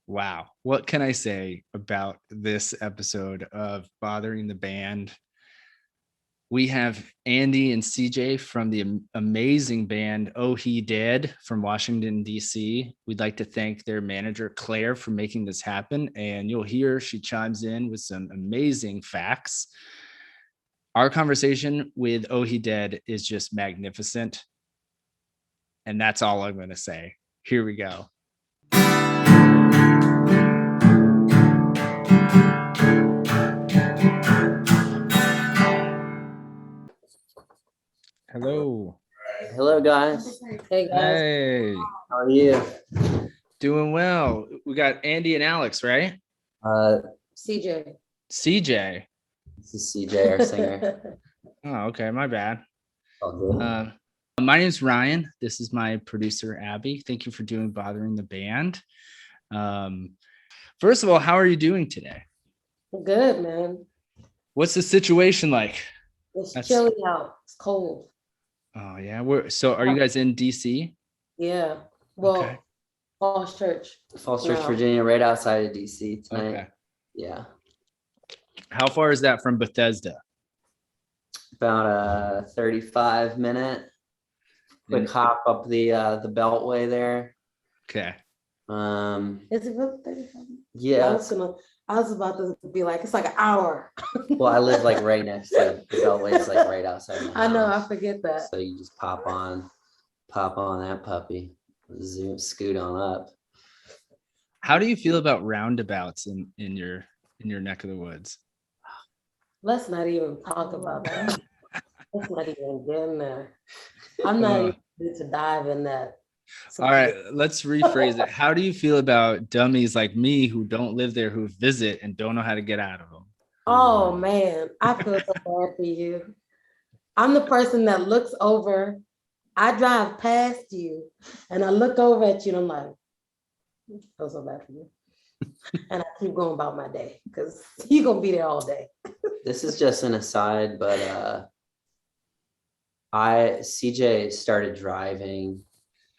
Wow. What can I say about this episode of Bothering the Band? We have Andy and C.J. from the amazing band Oh He Did from Washington, D.C. We'd like to thank their manager, Claire, for making this happen. And you'll hear she chimes in with some amazing facts. Our conversation with Oh He Did is just magnificent. And that's all I'm going to say. Here we go. Hello. Hello, guys. Hey guys. Hey. How are you? Doing well. We got Andy and Alex, right? CJ. CJ. This is CJ, our singer. Oh, okay. My bad. All good. My name's Ryan. This is my producer, Abby. Thank you for doing Bothering the Band. First of all, how are you doing today? Good, man. What's the situation like? It's chilly out. It's cold. Oh, yeah. Are you guys in DC? Yeah. Well, okay. Falls Church. Falls Church, Virginia, right outside of DC tonight. Okay. Yeah. How far is that from Bethesda? About a 35-minute quick hop up the Beltway there. Okay. Is it really 35? Yeah. I was about to be like, it's like an hour. Well, I live like right next to the Beltway. It's like right outside my house. I know, I forget that. So you just pop on that puppy, scoot on up. How do you feel about roundabouts in your neck of the woods? Let's not even talk about that. Let's not even get in there. I'm not even ready to dive in that. All right, let's rephrase it. How do you feel about dummies like me who don't live there, who visit and don't know how to get out of them? Oh man, I feel so bad for you. I'm the person that looks over. I drive past you and I look over at you and I'm like, I feel so bad for you. And I keep going about my day because you're gonna be there all day. This is just an aside, but CJ started driving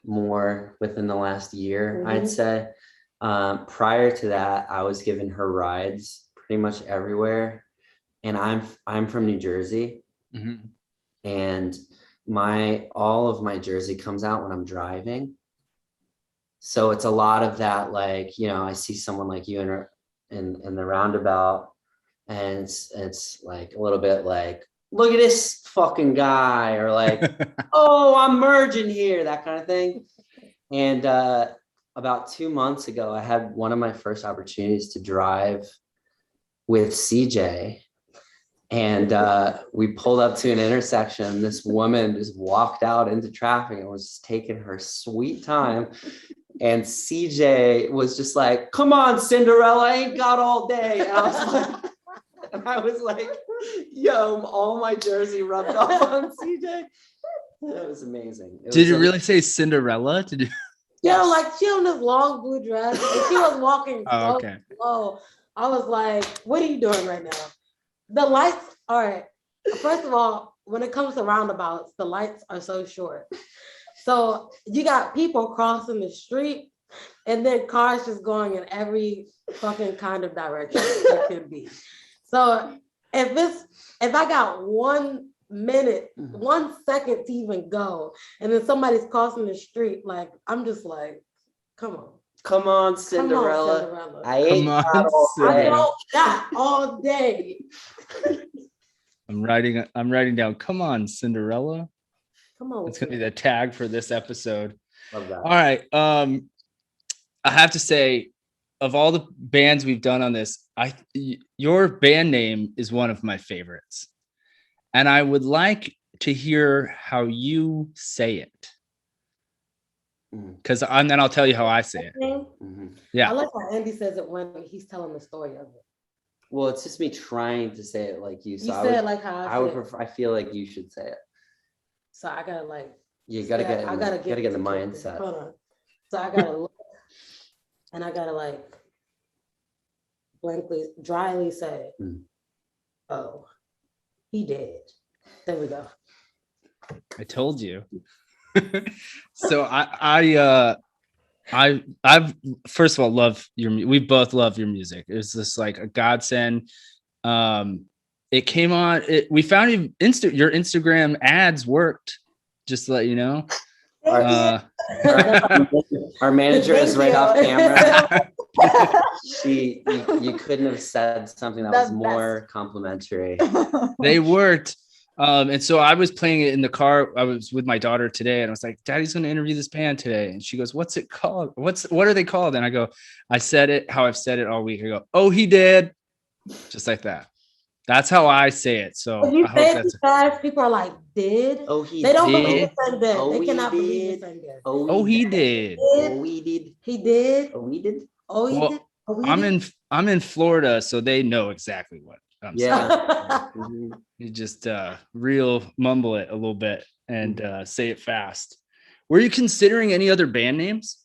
more within the last year, I'd say. Prior to that, I was giving her rides pretty much everywhere, and I'm from New Jersey, and all of my Jersey comes out when I'm driving. So it's a lot of that, like, I see someone like you in the roundabout, and it's like a little bit like, look at this fucking guy, or like, oh, I'm merging here, that kind of thing. And about 2 months ago, I had one of my first opportunities to drive with CJ. And we pulled up to an intersection. This woman just walked out into traffic and was just taking her sweet time. And CJ was just like, come on, Cinderella, I ain't got all day. And I was like, yo, all my Jersey rubbed off on CJ. That was amazing. Did you really say Cinderella? Did you? Yeah, like she on this long blue dress and she was walking okay. slow. I was like, what are you doing right now? The lights, all right. First of all, when it comes to roundabouts, the lights are so short. So you got people crossing the street and then cars just going in every fucking kind of direction it could be. So if I got 1 minute, 1 second to even go, and then somebody's crossing the street, like, I'm just like, come on, Cinderella. I ain't got all day. I'm writing down, come on, Cinderella. Come on. It's gonna be the tag for this episode. Love that. All right. I have to say, of all the bands we've done on this, your band name is one of my favorites. And I would like to hear how you say it. And then I'll tell you how I say it. Yeah. I like how Andy says it when he's telling the story of it. Well, it's just me trying to say it like you. So you say it like how I would prefer. I feel like you should say it. So I gotta like. You gotta get. Gotta get in the mindset. Hold on. So I gotta look, and I gotta like dryly say, "Oh, he did." There we go. I told you. So I I've first of all love we both love your music. It's just like a godsend. It came on. We found your Instagram ads worked. Just to let you know. Our manager is right off camera. You couldn't have said something that was more complimentary. They worked. And so I was playing it in the car. I was with my daughter today, and I was like, Daddy's going to interview this band today. And she goes, what's it called? What are they called? And I go, I said it how I've said it all week. I go, oh, he did. Just like that. That's how I say it. So when you I say hope it fast, people are like, did? Oh, he They don't did. believe the same bit. Oh, They cannot he believe did. the same bit. Oh, he did. Oh, we did. He did. Oh, we did. Oh, he Well, did. Oh, we did. I'm in Florida, so they know exactly what I'm saying. Yeah. Mhm. You just real mumble it a little bit and say it fast. Were you considering any other band names?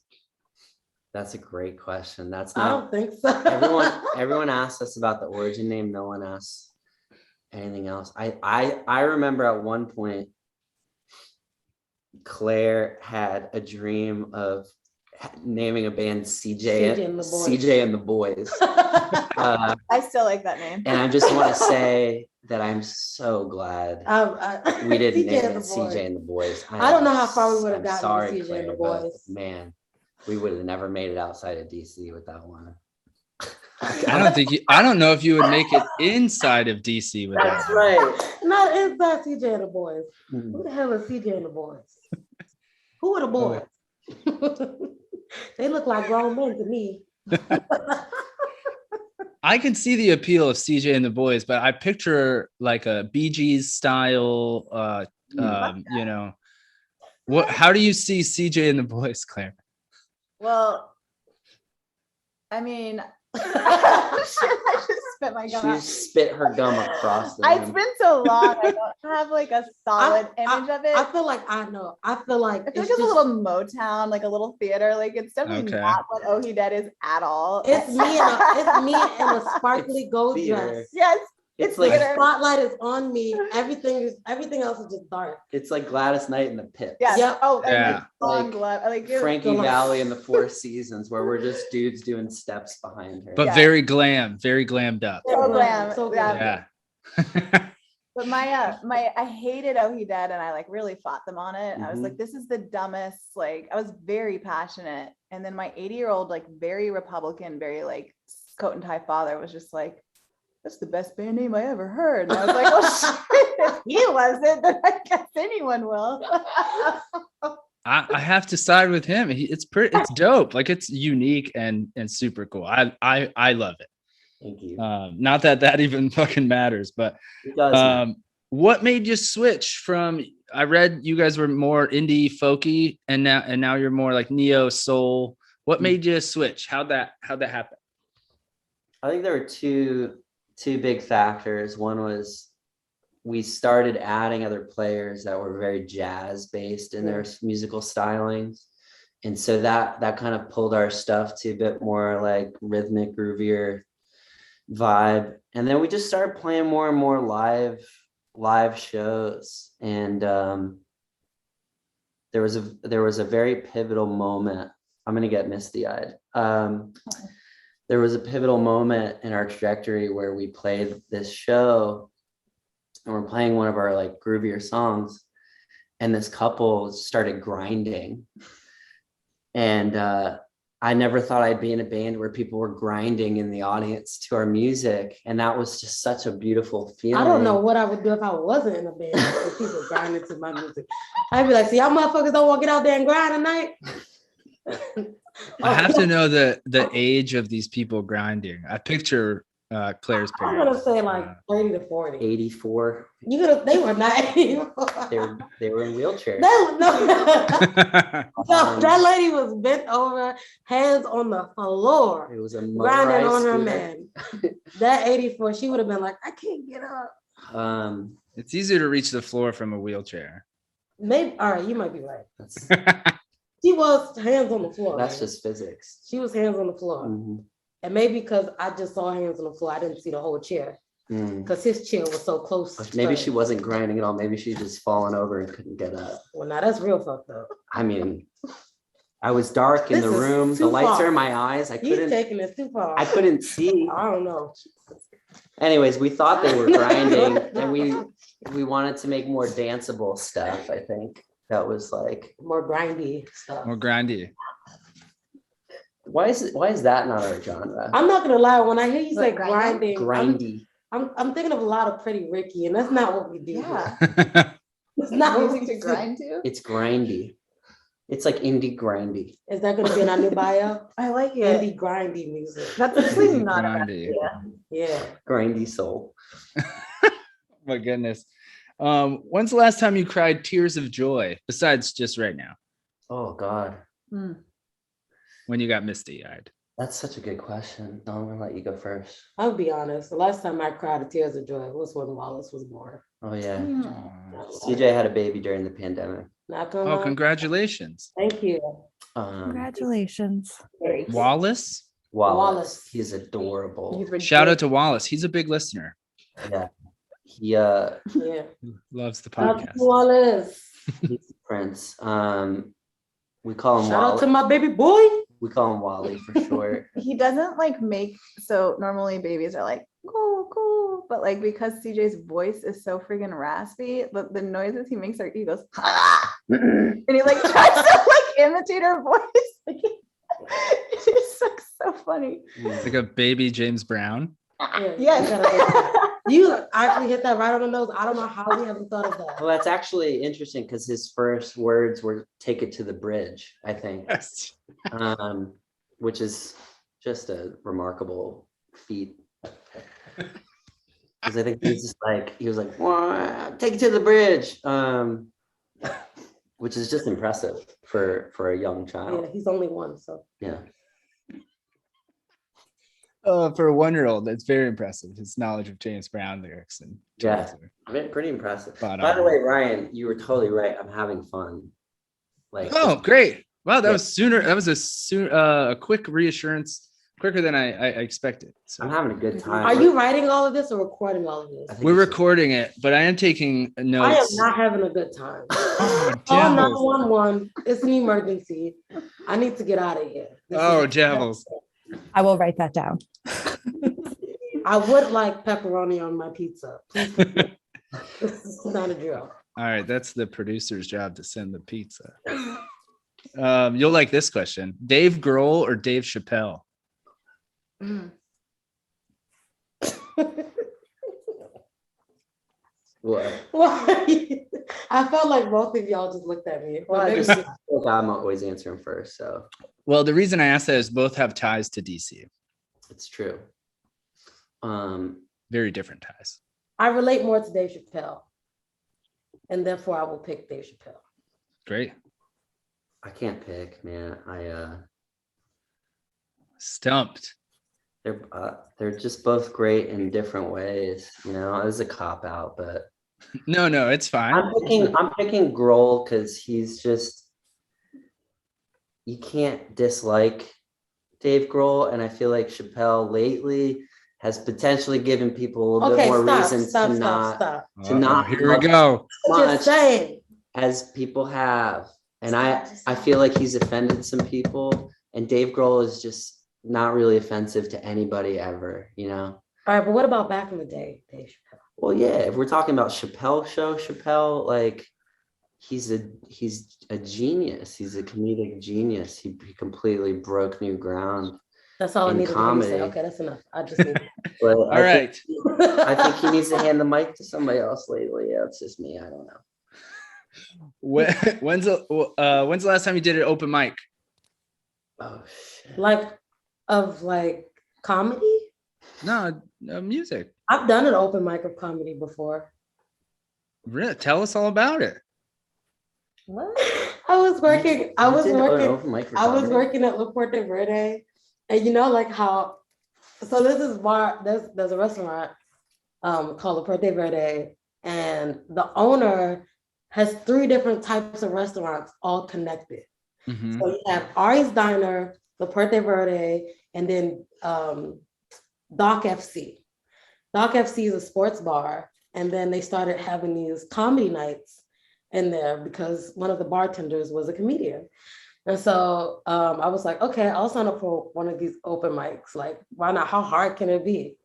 That's a great question. That's I not don't think so. everyone asks us about the origin name. No one asks anything else. I remember at one point Claire had a dream of naming a band CJ and the Boys. I still like that name. And I just want to say that I'm so glad we didn't name it CJ and the Boys. I don't know how far we would have gotten sorry, with CJ Claire, and the but Boys. man, we would have never made it outside of DC with that one. I don't know if you would make it inside of DC with That's that. right. Not inside CJ and the Boys. Who the hell is CJ and the Boys? Who are the boys? They look like grown men to me. I can see the appeal of CJ and the Boys, but I picture like a Bee Gees style, you know, how do you see CJ and the Boys, Claire? Well, I mean, I just spit my gum out. She spit her gum across the room. It's been so long. I don't have like a solid image of it. I feel like I know. I feel like it's like a little Motown, like a little theater. Like it's definitely not what Oh He Dead is at all. It's me in a sparkly gold dress. Yes. It's like the spotlight is on me. Everything else is just dark. It's like Gladys Knight in the Pit. Yeah. Yep. Oh, yeah. Like Frankie Valli in the Four Seasons, where we're just dudes doing steps behind her. But very glammed up. So glam. So yeah. But I hated Oh He Dead, and I like really fought them on it. I was like, this is the dumbest. Like I was very passionate, and then my 80-year-old, like very Republican, very like coat and tie father was just like, that's the best band name I ever heard. And I was like, well, shit, if he wasn't, then I guess anyone will. I have to side with him. It's dope. Like it's unique and super cool. I love it. Thank you. Not that even fucking matters, but it does what made you switch from? I read you guys were more indie folky, and now you're more like neo soul. What made you switch? How'd that happen? I think there were two big factors. One was we started adding other players that were very jazz based in their musical stylings. And so that kind of pulled our stuff to a bit more like rhythmic, groovier vibe. And then we just started playing more and more live shows. And there was a very pivotal moment. I'm going to get misty eyed. There was a pivotal moment in our trajectory where we played this show and we're playing one of our like groovier songs, and this couple started grinding. And I never thought I'd be in a band where people were grinding in the audience to our music. And that was just such a beautiful feeling. I don't know what I would do if I wasn't in a band with people grinding to my music. I'd be like, see, y'all motherfuckers don't want to get out there and grind tonight. I have to know the age of these people grinding. I picture Claire's parents. I'm gonna say like 30 to 40. 84. They were not 84. They were in wheelchairs. That lady was bent over, hands on the floor. It was a grinding on her scooter. man. That 84, she would have been like, I can't get up. It's easier to reach the floor from a wheelchair. Maybe all right, you might be right. She was hands on the floor. That's just physics. She was hands on the floor. Mm-hmm. And maybe because I just saw hands on the floor, I didn't see the whole chair. Because his chair was so close. Maybe she wasn't grinding at all. Maybe she just fallen over and couldn't get up. Well, now that's real fucked up. I mean, I was dark in This the is room. The too lights far. are in my eyes. I You're couldn't taking this too far. I couldn't see. I don't know. Anyways, we thought they were grinding and we wanted to make more danceable stuff, I think. That was like More grindy stuff. More grindy. why is that not our genre? I'm not gonna lie, when I hear you say What, grinding? grinding, Grindy. I'm thinking of a lot of Pretty Ricky, and that's not what we do. Yeah. here. It's not what Music we to do. grind to. It's grindy. It's like indie grindy. Is that gonna be in our new bio? I like it. Indie grindy music. That's actually not a bad Grindy. idea. Yeah. Grindy soul. My goodness. When's the last time you cried tears of joy besides just right now Oh God. Mm. when you got misty-eyed? That's such a good question. No, I'm gonna let you go first. I'll be honest. The last time I cried a tears of joy was when Wallace was born. Oh yeah. Mm. CJ had a baby during the pandemic. Not gonna Oh, lie. congratulations. Thank you. Congratulations. Wallace? Wallace. He's adorable. You've Shout out to Wallace. He's a big listener. Yeah. He Yeah. Loves the Shout out to podcast. Wallace. he's Prince. We call him Shout out to Wally. my baby boy. We call him Wally for short. He doesn't like make, so normally babies are like cool, but like because CJ's voice is so freaking raspy, the noises he makes are, he goes and he like tries to like imitate her voice. Like, it's like so funny. It's like a baby James Brown. Yes. You actually hit that right on the nose. I don't know how we haven't thought of that. Well, that's actually interesting because his first words were "take it to the bridge," I think, Yes. which is just a remarkable feat. Because I think he's just like he was like, "Wah, take it to the bridge," which is just impressive for a young Yeah, child. he's only one, so Yeah. For a 1-year-old, that's very impressive. His knowledge of James Brown lyrics and Yeah. tunes Pretty impressive. Spot By the on. way, Ryan, you were totally right. I'm having fun. Like, Oh, great! Wow, that Yeah. was sooner. That was a quick reassurance, quicker than I expected. I'm So having a good time. are you writing all of this or recording all of I this? think we're it's- recording it, but I am taking I am notes. not having a good time. Oh, Call devils! 911. It's an emergency. I need to get out of here. This Oh, is- devils! I will write that down. I would like pepperoni on my pizza. Please. This is not a drill. All right, that's the producer's job to send the pizza. You'll like this question: Dave Grohl or Dave Chappelle? What? Why? I felt like both of y'all just looked at me. Well, I Maybe- just feel like I'm always answering first, so Well, the reason I asked that is both have ties to DC. it's true. Very different ties. I relate more to Dave Chappelle, and therefore I will pick Dave Chappelle. Great. I can't pick, man. Stumped. They're just both great in different ways. You know, it was a cop out, but No, it's fine. I'm picking Grohl because he's just you can't dislike Dave Grohl, and I feel like Chappelle lately has potentially given people a little Okay, bit more stop, reasons stop, to stop, not stop. to not Here we love go. much Just saying. as people have. And I feel like he's offended some people, and Dave Grohl is just not really offensive to anybody ever, you know? All right, but what about back in the day, Dave Chappelle? Well, yeah, if we're talking about Chappelle, like he's a genius. He's a comedic genius. He completely broke new ground. That's all I In needed to hear you say. comedy. Okay, that's enough. I just need. But All right. I think he needs to hand the mic to somebody else lately. Yeah, it's just me. I don't know. When's the last time you did an open mic? Oh shit. like comedy. No, music. I've done an open mic of comedy before. Really? Tell us all about it. What? I was working at La Puerta Verde, and you know, like how, so this is bar, there's a restaurant called La Puerta Verde, and the owner has 3 different types of restaurants all connected. Mhm. So you have Ari's Diner, La Puerta Verde, and then Doc FC. Doc FC is a sports bar, and then they started having these comedy nights in there because one of the bartenders was a comedian. And so I was like, okay, I'll sign up for one of these open mics. Like, why not? How hard can it be?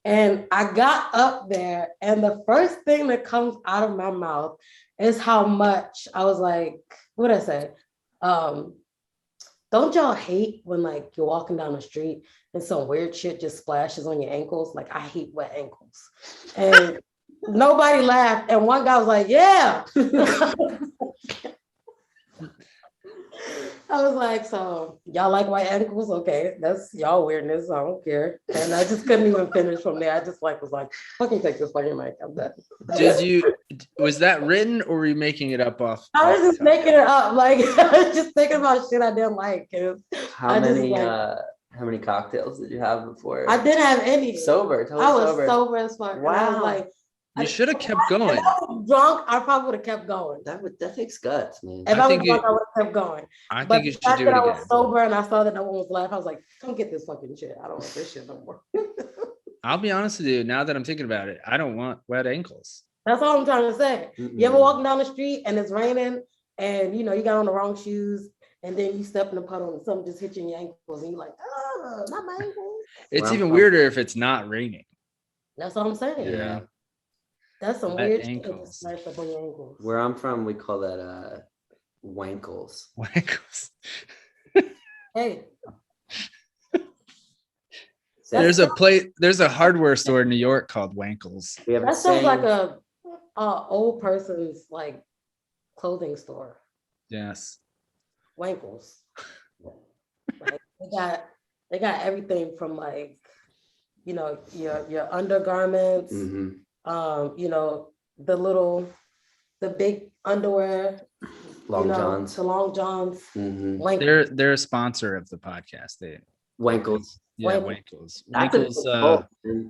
And I got up there, and the first thing that comes out of my mouth is how much I was like, what did I say? Don't y'all hate when like you're walking down the street and some weird shit just splashes on your ankles? Like, I hate wet ankles. And nobody laughed. And one guy was like, yeah. I was like, so y'all like white ankles? Okay, that's y'all weirdness. I don't care. And I just couldn't even finish from there. I just like was like, fucking take this fucking mic. I'm done. Was that written or were you making it up off? I was just making it up. Like, I was just thinking about shit I didn't like. How many cocktails did you have before? I didn't have any. Sober, totally I was sober. sober as fuck. Wow. I was like, you should have kept going. If I was drunk, I probably would have kept going. That takes guts, man. If I was drunk, I would have kept going. I But think you the should fact do that it I was again. sober and I saw that no one was laughing, I was like, don't get this fucking shit. I don't want this shit no more. I'll be honest with you. Now that I'm thinking about it, I don't want wet ankles. That's all I'm trying to say. Mm-mm. You ever walking down the street and it's raining and you know you got on the wrong shoes and then you step in the puddle and something just hit you in your ankles and you're like, oh, not my ankles. It's even weirder if it's not raining. That's all I'm saying. Yeah. That's some Wet weird ankles. shit up on your ankles. Where I'm from, we call that wankles. Ankles. Hey, There's a hardware store in New York called Wankles. We have that sounds like a old person's like clothing store. Yes. Wankles. Like, they got everything from like, you know, your undergarments, Mm-hmm. you know, the big underwear, Long you know, johns. the long johns. Mm-hmm. Wankles. They're a sponsor of the podcast. Wankles. Yeah, Wankles. Wankles.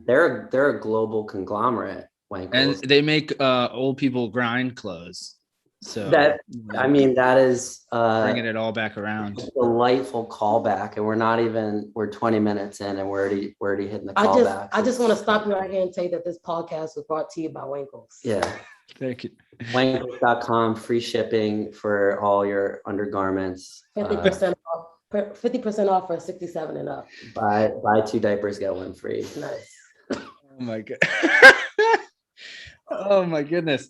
They're a global conglomerate. Wankles. And they make old people grind clothes. So That is bringing it all back around. a delightful callback, and we're 20 minutes in and we're already hitting the callback. I just want to stop you right here and say that this podcast was brought to you by Wankles. Yeah. Thank you. Wankles.com, free shipping for all your undergarments. 50% off. 50% off for 67 and up. Buy 2 diapers, get 1 free. Nice. Oh my god. Oh my goodness.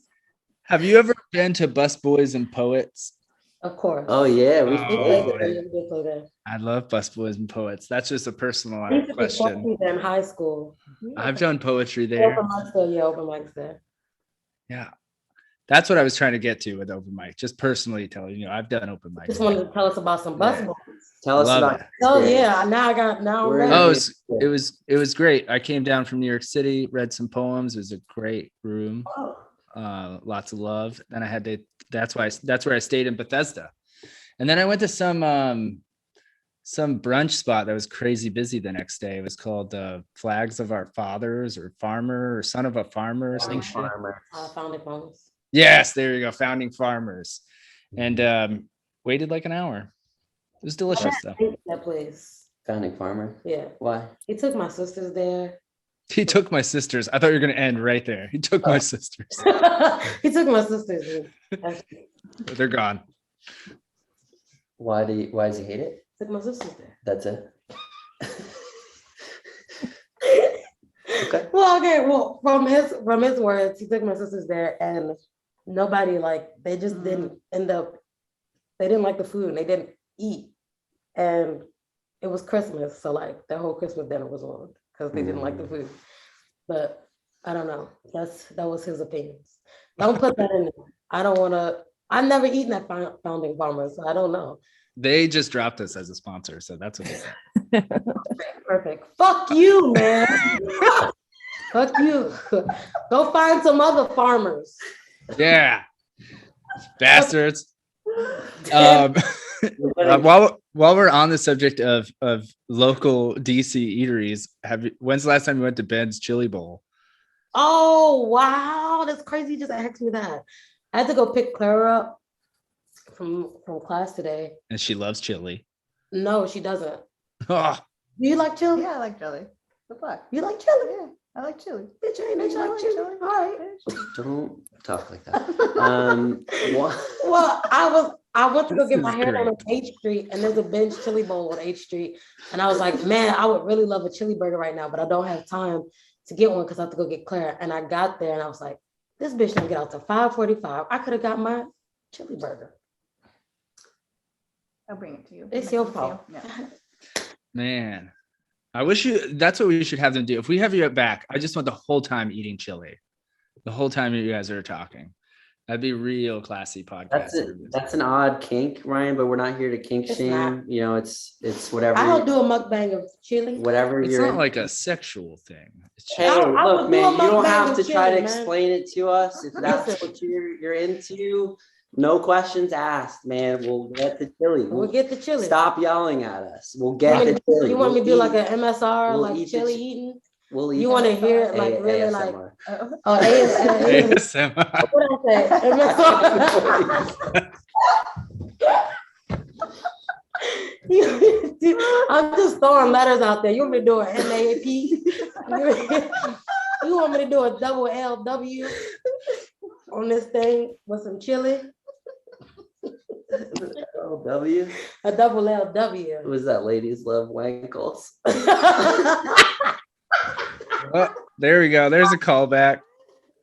Have you ever been to Busboys and Poets? Of course. Oh yeah, We did play there. I love Busboys and Poets. That's just a personal I used to do question. poetry there in high school. I've done poetry there. Open mics there, yeah, open mics there. Yeah. That's what I was trying to get to with open mic. Just personally telling you, I've done open mic. Just wanted to tell us about some bus boys. Tell us Love about it. Oh yeah, now I'm ready. Oh, it was great. I came down from New York City, read some poems. It was a great room. Lots of love. Then I had to. That's where I stayed in Bethesda, and then I went to some brunch spot that was crazy busy the next day. It was called Flags of Our Fathers or Farmer or Son of a Farmer or some shit. Founding Farmers. Yes, there you go. Founding Farmers, and waited like an hour. It was delicious though. That place. Founding Farmer. Yeah. Why? He took my sisters there. He took my sisters. I thought you were going to end right there. He took my sisters. He took my sisters. They're gone. Why does he hate it? Took my sisters there. That's it. Okay. Well, from his words, he took my sisters there, and nobody they just didn't end up. They didn't like the food, and they didn't eat, and it was Christmas, so their whole Christmas dinner was ruined because they didn't like the food. But I don't know. That was his opinions. Don't put that in there. I don't want to. I've never eaten at Founding Farmers, so I don't know. They just dropped us as a sponsor, so that's okay. Perfect. Fuck you, man. Fuck you. Go find some other farmers. Yeah, bastards. While we're on the subject of local DC eateries, when's the last time you went to Ben's Chili Bowl? Oh wow, that's crazy. You just asked me that. I had to go pick Clara up from class today. And she loves chili. No, she doesn't. Oh, Do you like chili? Yeah, I like chili. The fuck? You like chili? Yeah, I like chili. Bitch, I ain't know you like chili. All right. Don't talk like that. Well, I went to go This get my is hair done on great. H Street, and there's a Ben's chili bowl on H Street. And I was like, man, I would really love a chili burger right now, but I don't have time to get one because I have to go get Claire. And I got there and I was like, this bitch didn't get out to 5:45. I could have got my chili burger. I'll bring it to you. It's your fault. Yeah. Man, I wish that's what we should have them do. If we have you back, I just want the whole time eating chili. The whole time you guys are talking. That'd be real classy podcast. That's an odd kink, Ryan, but we're not here to kink It's shame. not. You know, it's whatever. I don't do a mukbang of chili. Whatever It's you're not like a sexual thing. It's Hey, just, I look, would man, do a you don't mukbang have of to try to chili, man. explain it to us. If that's Listen. what you're into, no questions asked, man. We'll get the chili. We'll get the chili. Stop yelling at us. We'll get the chili. You want me to do like an MSR, we'll like eat the chili ch- eating? We'll eat You want to hear it like really ASMR. like ASMR. ASMR. What did I say? I'm just throwing letters out there. You want me to do an MAP? You want me to do a double LW on this thing with some chili? LW? A double LW. What was that? Ladies love wankles. Oh, there we go. There's a callback.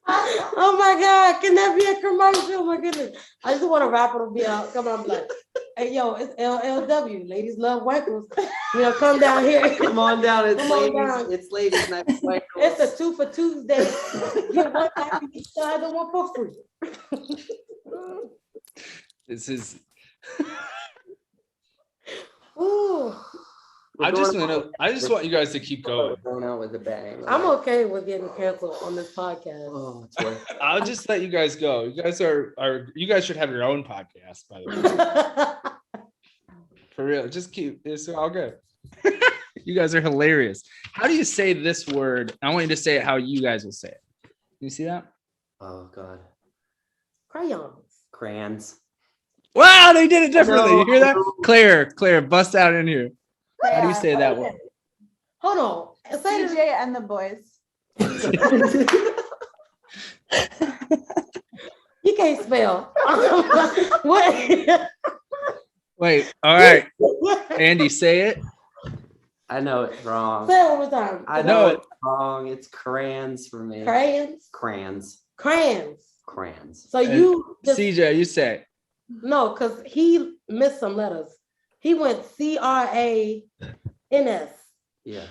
Oh my God, can that be a commercial? Oh my goodness. I just want to wrap it be out. Come on, like, hey yo, it's LLW. Ladies love wankles. You know, come down here. Come on down. It's Come on ladies. down. It's ladies night. Wankles. It's a 2 for Tuesday. Get one back and get the other one for free. This is. Ooh, I just want you guys to keep going. Going out with a bang. I'm okay with getting canceled on this podcast. Oh, it's worth it. I'll just let you guys go. You guys you guys should have your own podcast, by the way. For real. Just keep it's all good. You guys are hilarious. How do you say this word? I want you to say it how you guys will say it. Can you see that? Oh God. Crayons. Crayons. Wow, they did it differently. No. You hear that? Claire, bust out in here. How do you say that word? Hold on. Say it. C.J. and the boys. You can't spell. What? Wait, all right. Andy, say it. I know it's wrong. Say it one more time. I know it's wrong. It's crayons for me. Crayons. Crayons. Crayons. Crayons. So you just CJ, you say it. no, because he missed some letters. He went CRANS. Yeah.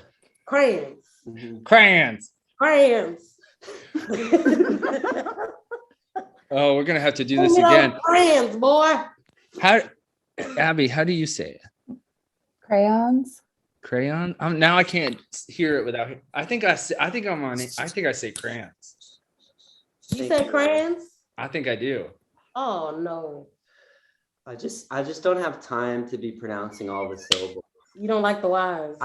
Crayons. Mhm. Crayons. Crayons. Oh, we're gonna have to do this again. Crayons, boy. Abby, how do you say it? Crayons. Crayon. Now I can't hear it without. I think I say crayons. You said crayons? I think I do. Oh no. I just don't have time to be pronouncing all the syllables. You don't like the Y's.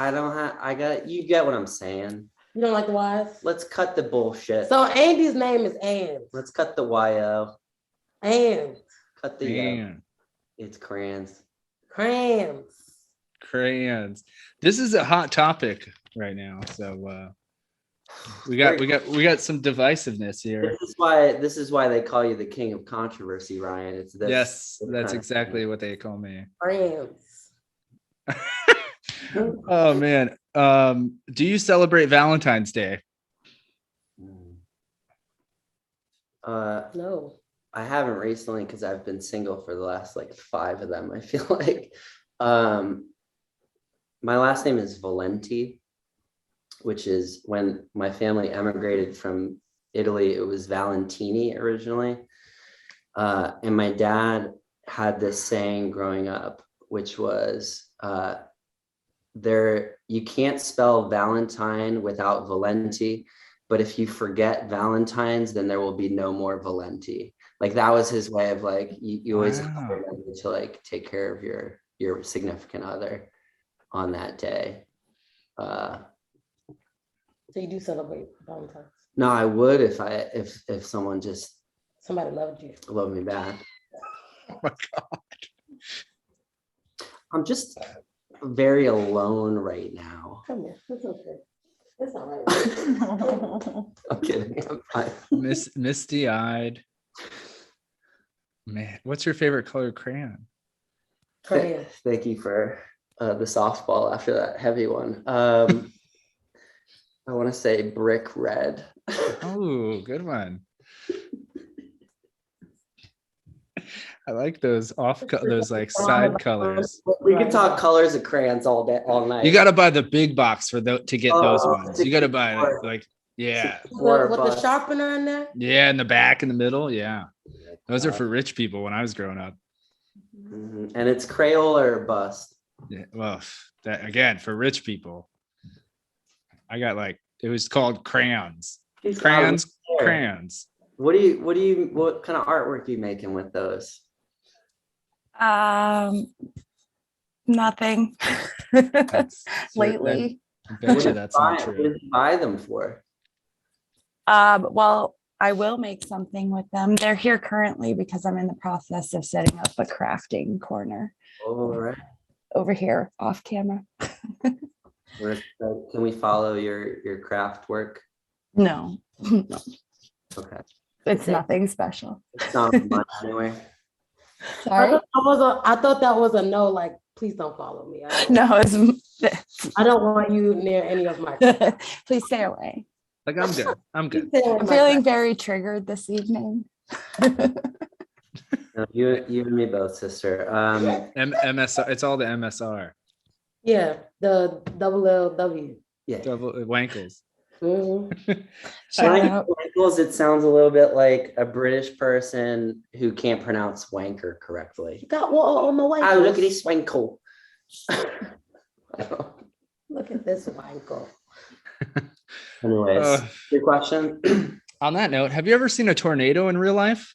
You get what I'm saying. You don't like the Y's? Let's cut the bullshit. So Andy's name is Ann. Let's cut the YO. Ann. Cut the Man, It's crayons. Crayons. crayons. This is a hot topic right now. So we got some divisiveness here. This is why they call you the king of controversy, Ryan. It's this. Yes, this that's kind of exactly thing. what they call me. Crayons. Oh man. Do you celebrate Valentine's Day? No. I haven't recently because I've been single for the last like 5 of them. I feel like my last name is Valenti, which is when my family emigrated from Italy, it was Valentini originally. And my dad had this saying growing up, which was you can't spell Valentine without Valenti, but if you forget Valentine's, then there will be no more Valenti. Like that was his way of like, you always have to remember to like take care of your significant other on that day. So you do celebrate Valentine's? No, I would if someone just Somebody loved you. loved me back. Oh my God. I'm just very alone right now. Come here. It's okay. It's all right. I'm kidding. I'm fine. Misty-eyed. Man, what's your favorite color crayon? Crayon. Thank you for the softball after that heavy one. I want to say brick red. Oh, good one. I like those those like side colors. We could talk colors of crayons all day, all night. You got to buy the big box to get those ones. You got to buy 64. like yeah, With the sharpener in there. yeah, in the back, in the middle. Yeah, those are for rich people when I was growing up. And it's Crayola or bust. Yeah, well, that again for rich people. I got like it was called crayons. Crayons. What kind of artwork are you making with those? Nothing. Lately. I bet you that's not What true. did you buy them for? Well, I will make something with them. They're here currently because I'm in the process of setting up a crafting corner. All right. Over here off camera. Can we follow your craft work? No. Okay. It's nothing special. It's not much anyway. Sorry. I thought that was a no, like, please don't follow me. No, I don't want you near any of my. Please stay away. Like I'm good. I'm good. I'm feeling very triggered this evening. No, you and me both, sister. MSR. It's all the MSR. Yeah, the LLW. Yeah. Double wankles. Shout out. Wankles, it sounds a little bit like a British person who can't pronounce wanker correctly. You got water on the way. Oh, look at this wankle. Look at this wankle. Anyways, your question? On that note, have you ever seen a tornado in real life?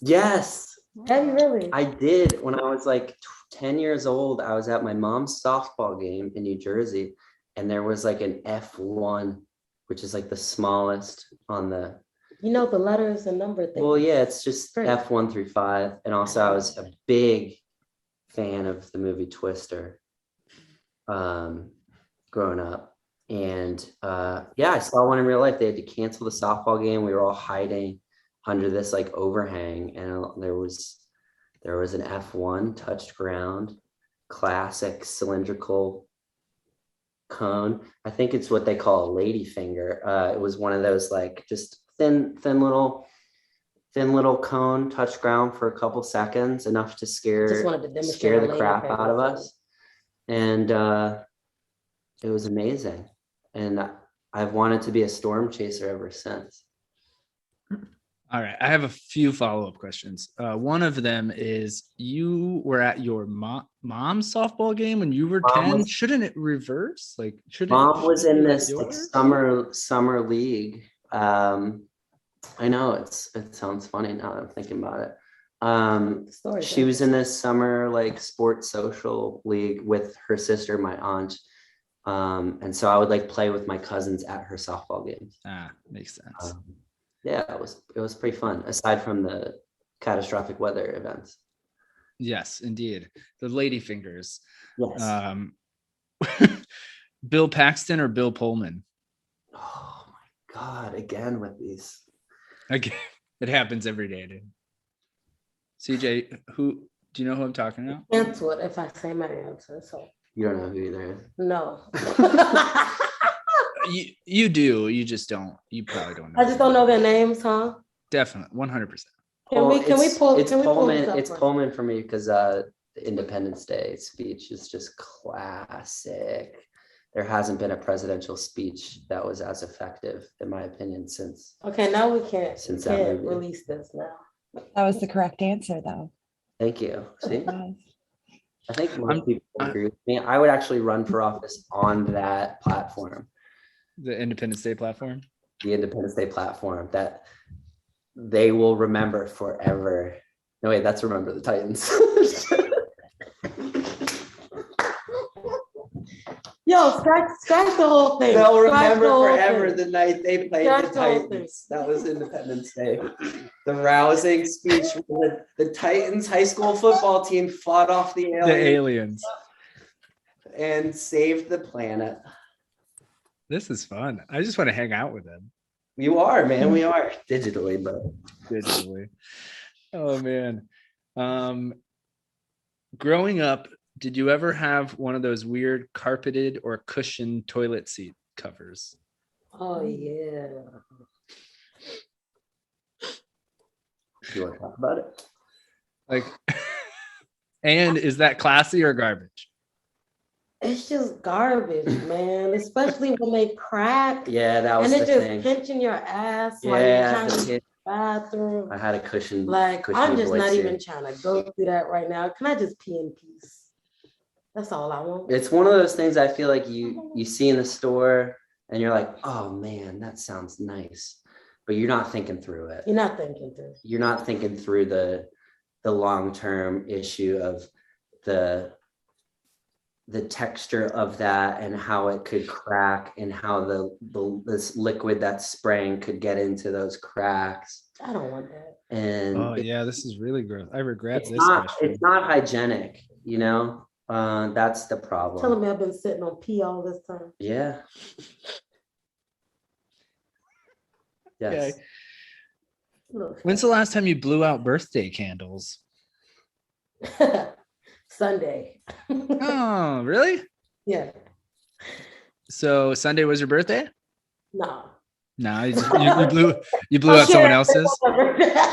Yes. Have you really? I did. When I was like 10 years old, I was at my mom's softball game in New Jersey, and there was like an F1, which is like the smallest on the. You know the letters and number thing. Well, yeah, it's just F1 through 5. And also I was a big fan of the movie Twister growing up. And yeah, I saw one in real life. They had to cancel the softball game. We were all hiding under this like overhang, and there was an F1 touched ground, classic cylindrical cone. I think it's what they call a lady finger. It was one of those like just thin little cone, touched ground for a couple seconds, enough to scare the crap out of us. And it was amazing. And I've wanted to be a storm chaser ever since. All right. I have a few follow-up questions. One of them is you were at your mom's softball game when you were 10. Shouldn't it reverse? Like, Mom was in this like, summer league. I know it sounds funny now that I'm thinking about it. She was in this summer like sports social league with her sister, my aunt. And so I would like play with my cousins at her softball games. Makes sense. Yeah, it was pretty fun, aside from the catastrophic weather events. Yes, indeed. The lady fingers. Yes. Bill Paxton or Bill Pullman? Oh my God, again with these. Again, it happens every day, dude. CJ, do you know who I'm talking about? Answer it if I say my answer. So You don't know who either is. no. You do. You just don't. You probably don't know. I just don't know their names, huh? Definitely, 100%. Can we pull? It's Pullman. It's Pullman for me because the Independence Day speech is just classic. There hasn't been a presidential speech that was as effective, in my opinion, since. Okay, now we can't movie. release this now. That was the correct answer, though. Thank you. See, I think most people agree with me. I would actually run for office on that platform. The Independence Day platform? The Independence Day platform that they will remember forever. No, wait, that's Remember the Titans. Yo, scratch the whole thing. They'll remember forever the night they played the Titans. That was Independence Day. The rousing speech when the Titans high school football team fought off the aliens and saved the planet. This is fun. I just want to hang out with them. You are, man. We are digitally, but digitally. Oh man. Growing up, did you ever have one of those weird carpeted or cushioned toilet seat covers? Oh yeah. Do you want to talk about it? Like, and is that classy or garbage? It's just garbage, man. Especially when they crack. Yeah, that was And the it just thing. pinching your ass while you're Yeah, trying to the use the kid, bathroom. I had a cushion. Like, cushiony I'm just boy not suit. even trying to go through that right now. Can I just pee in peace? That's all I want. It's one of those things I feel like you see in the store and you're like, oh man, that sounds nice. But you're not thinking through it. You're not thinking through. You're not thinking through the long-term issue of the texture of that and how it could crack and how this liquid that's spraying could get into those cracks. I don't want that. And Oh yeah, this is really gross. I regret it's this not question. it's not hygienic, you know. That's the problem. Telling me I've been sitting on pee all this time. Yeah. Yes. Okay. Look. When's the last time you blew out birthday candles? Sunday. Oh, really? Yeah. So Sunday was your birthday? No. No, you blew out someone else's.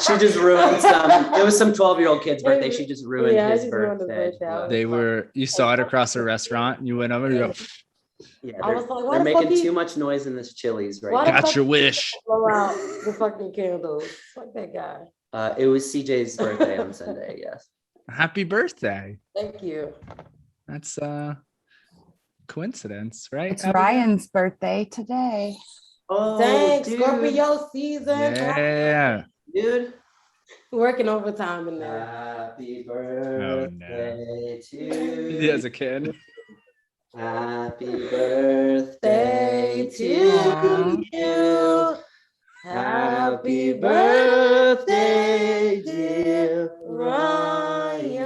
She just ruined some. It was some 12-year-old kid's birthday. She just ruined Yeah, I his just ruined his birthday. birthday. You saw it across a restaurant and you went over and you go, Yeah, I was like, why they're the fuck making you- too much noise in this Chili's right Why now. the got your wish. Blow out the fucking candles. Fuck that guy. It was CJ's birthday on Sunday. Yes. Happy birthday. Thank you. That's coincidence, right? It's Abigail? Ryan's birthday today. Oh, Dang, dude. Scorpio season. Yeah. Dude. Working overtime in there. Happy birthday to you. He has a kid. Happy birthday Day to Aw. you. Happy birthday, dear Ryan.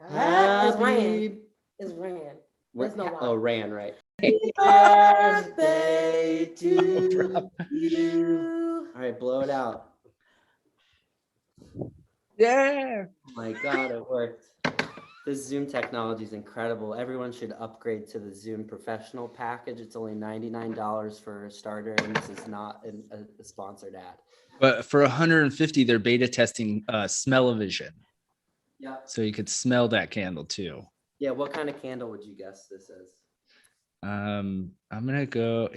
It's Ryan. It's Ryan. There's no Oh, Y. Ran, right. Happy birthday to you. All right, blow it out. Yeah. Oh my God, it worked. This Zoom technology is incredible. Everyone should upgrade to the Zoom Professional package. It's only $99 for a starter, and this is not a sponsored ad. But for 150, they're beta testing smell-o-vision. Yeah. So you could smell that candle too. Yeah. What kind of candle would you guess this is? I'm gonna go,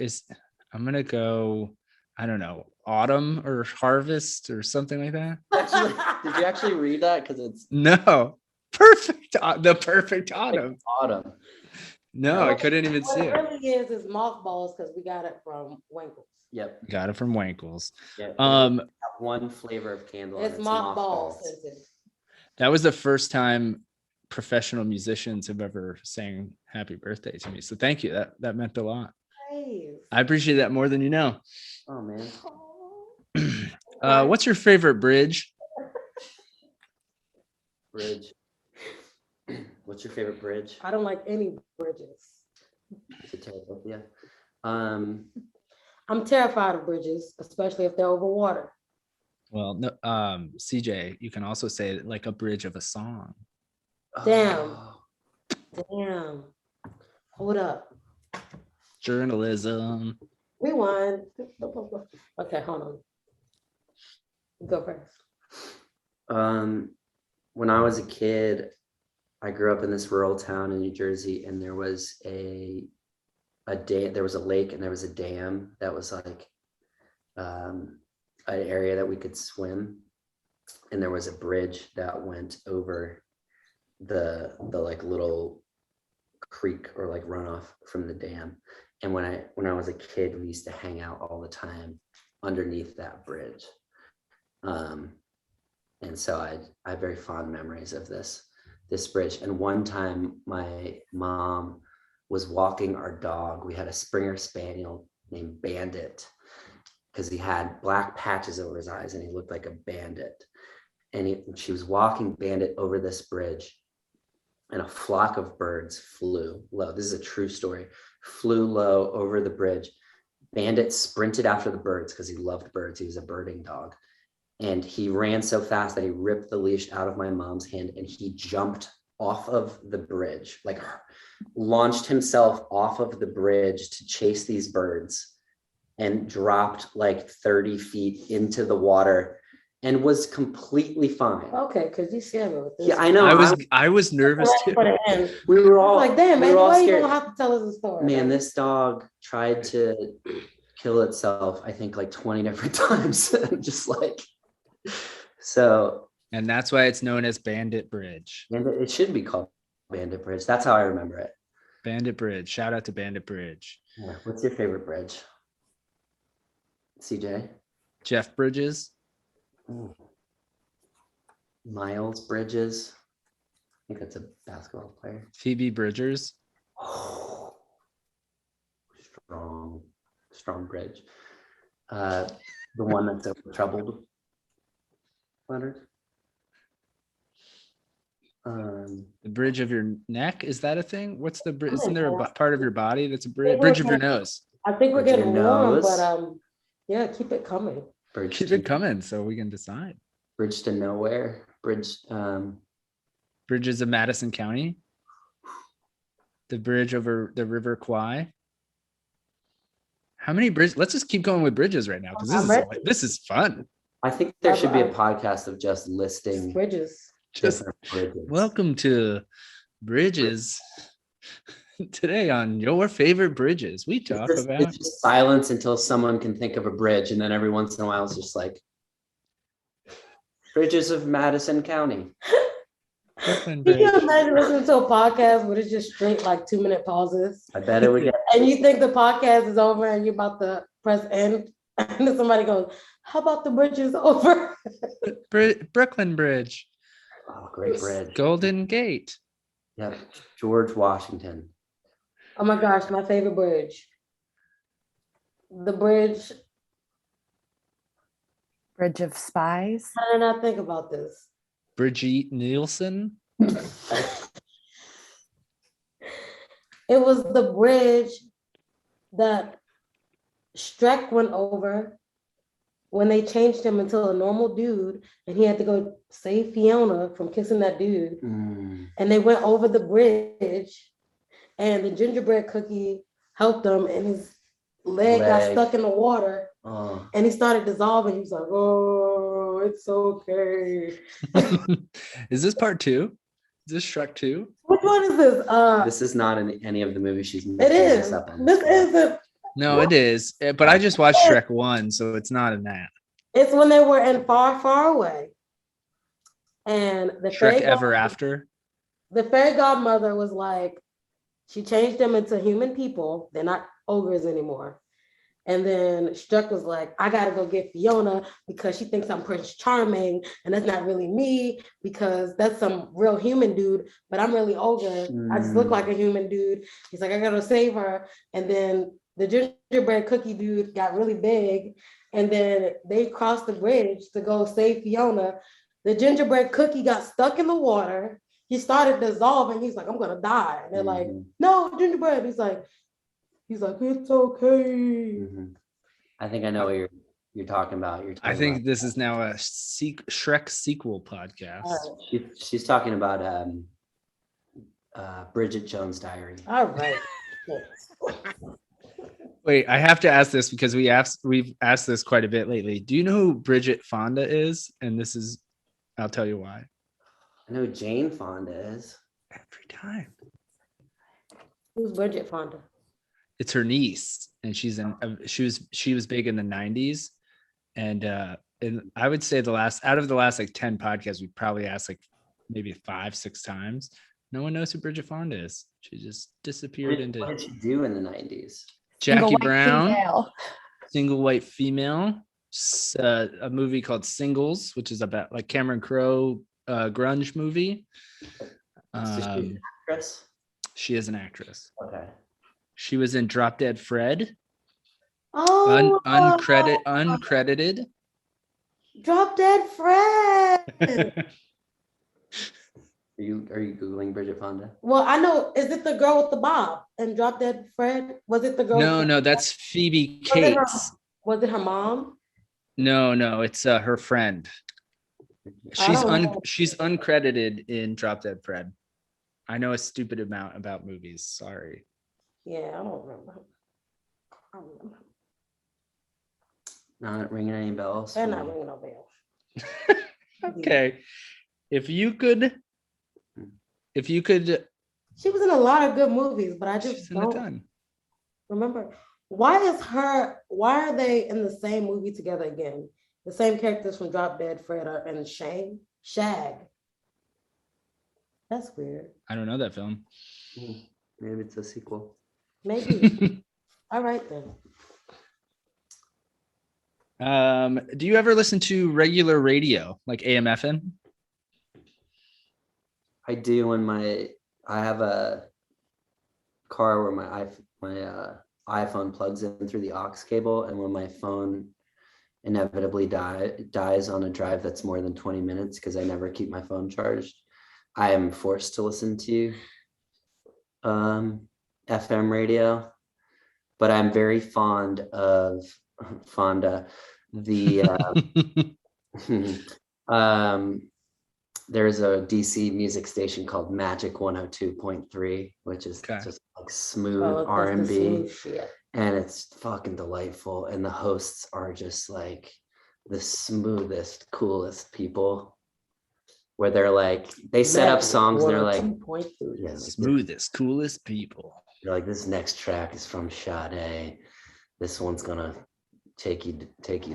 I don't know, autumn or harvest or something like that. Actually, did you actually read that? Because it's No. The perfect autumn. autumn. No, I couldn't even What see it it. really is mothballs because we got it from Winkles. Yep. Got it from Wankles. Yep. One flavor of candle. and It's mothballs. mothballs. That was the first time professional musicians have ever sang happy birthday to me. So thank you. That meant a lot. Nice. I appreciate that more than you know. Oh man. What's your favorite bridge? Bridge. What's your favorite bridge? I don't like any bridges. It's a terrible. Yeah. Um. I'm terrified of bridges, especially if they're over water. Well, no, CJ, you can also say like a bridge of a song. Damn. Oh, Damn. Hold up. Journalism. Rewind. Okay, hold on. Go first. when I was a kid, I grew up in this rural town in New Jersey, and there was a dam. There was a lake, and there was a dam that was like an area that we could swim, and there was a bridge that went over the like little creek or like runoff from the dam. And when I was a kid, we used to hang out all the time underneath that bridge. And so I have very fond memories of this bridge. And one time my mom was walking our dog. We had a Springer Spaniel named Bandit, because he had black patches over his eyes and he looked like a bandit. And she was walking Bandit over this bridge, and a flock of birds flew low. This is a true story. Flew low over the bridge. Bandit sprinted after the birds because he loved birds. He was a birding dog. and he ran so fast that he ripped the leash out of my mom's hand, and he jumped off of the bridge, like launched himself off of the bridge to chase these birds, and dropped like 30 feet into the water and was completely fine. Okay, because you scared me with this. Yeah, I know. I was nervous too. We were all like, damn, we man, were all why you scared. don't have to tell us a story? Man, this dog tried to kill itself, I think, like 20 different times. Just like, so. And that's why it's known as Bandit Bridge. And it should be called Bandit Bridge. That's how I remember it. Bandit Bridge. Shout out to Bandit Bridge. Yeah. What's your favorite bridge? CJ? Jeff Bridges. Ooh. Miles Bridges. I think that's a basketball player. Phoebe Bridgers. Oh, strong bridge. The one that's over troubled letters. The bridge of your neck. Is that a thing? What's the bridge? Oh, Isn't there a yeah. part of your body that's a bridge? Bridge of your nose. I think we're Bridge of getting your warm, nose. but yeah, keep it coming. Bridge Keep to, it coming so we can decide. Bridge to nowhere. Bridge. Bridges of Madison County. The bridge over the River Kwai. How many bridges? Let's just keep going with bridges right now because this is fun. I think there should be a podcast of just listing Bridges. Just different bridges. welcome to Bridges. Today on your favorite bridges, we talk about It's just silence until someone can think of a bridge, and then every once in a while it's just like bridges of Madison County. Brooklyn Can you Bridge. imagine listening to a podcast where it's just straight like 2-minute pauses? I bet it would get. And you think the podcast is over and you're about to press end, and then somebody goes, "How about the bridge is over?" Brooklyn Bridge. Oh, great bridge. Golden Gate. Yep. George Washington. Oh my gosh, my favorite bridge. The bridge. Bridge of Spies. How did I not think about this? Brigitte Nielsen. It was the bridge that Shrek went over when they changed him into a normal dude and he had to go save Fiona from kissing that dude. And they went over the bridge and the gingerbread cookie helped him and his leg got stuck in the water and he started dissolving. He was like, "Oh, it's okay." Is this part 2? Is this Shrek 2? Which one is this? This is not in any of the movies she's It making is. this up on. This isn't. No, it is. But I just watched Shrek 1, so it's not in that. It's when they were in Far, Far Away. And the Shrek Ever After. The fairy godmother was like, she changed them into human people. They're not ogres anymore. And then Shrek was like, "I gotta go get Fiona because she thinks I'm Prince Charming, and that's not really me because that's some real human dude, but I'm really ogre. I just look like a human dude." He's like, "I gotta save her." And then the gingerbread cookie dude got really big, and then they crossed the bridge to go save Fiona. The gingerbread cookie got stuck in the water. He started dissolving. He's like, "I'm gonna die." And they're like, "No, gingerbread." He's like, "It's okay." I think I know what you're talking about. I think this is now a Shrek sequel podcast. She's talking about Bridget Jones' Diary. All right. Wait, I have to ask this because we've asked this quite a bit lately. Do you know who Bridget Fonda is? And this is, I'll tell you why. I know Jane Fonda is. Every time. Who's Bridget Fonda? It's her niece, and she was big in the 90s. And I would say out of the last like 10 podcasts, we probably asked like maybe 5-6 times. No one knows who Bridget Fonda is. She just disappeared into. What did she do in the 90s? Jackie Brown, Female. Single White Female, a movie called Singles, which is about like Cameron Crowe grunge movie. Is she an actress? She is an actress. Okay. She was in Drop Dead Fred. Oh, Uncredited. Drop Dead Fred. Are you Googling Bridget Fonda? Well, I know. Is it the girl with the bob and Drop Dead Fred? Was it the girl? No, that's Phoebe Cates. Was it her mom? No, it's her friend. I don't know. She's uncredited in Drop Dead Fred. I know a stupid amount about movies. Sorry. Yeah, I don't remember. I don't remember. Not ringing any bells. They're for not me. ringing no bells. Okay. If you could, She was in a lot of good movies, but I she's just in a don't ton. remember. Why are they in the same movie together again? The same characters from Drop Dead Fred and Shag. That's weird. I don't know that film. Maybe it's a sequel. Maybe. All right then. Do you ever listen to regular radio, like AM FM? I do when I have a car where my iPhone plugs in through the aux cable, and when my phone inevitably dies on a drive that's more than 20 minutes because I never keep my phone charged, I am forced to listen to FM radio. But I'm very fond of the there's a DC music station called Magic 102.3, which is just like smooth R&B, and it's fucking delightful. And the hosts are just like the smoothest, coolest people. Where they're like, they set up songs, they're like, yeah, smoothest, coolest people. They're like, this next track is from Sade. This one's gonna take you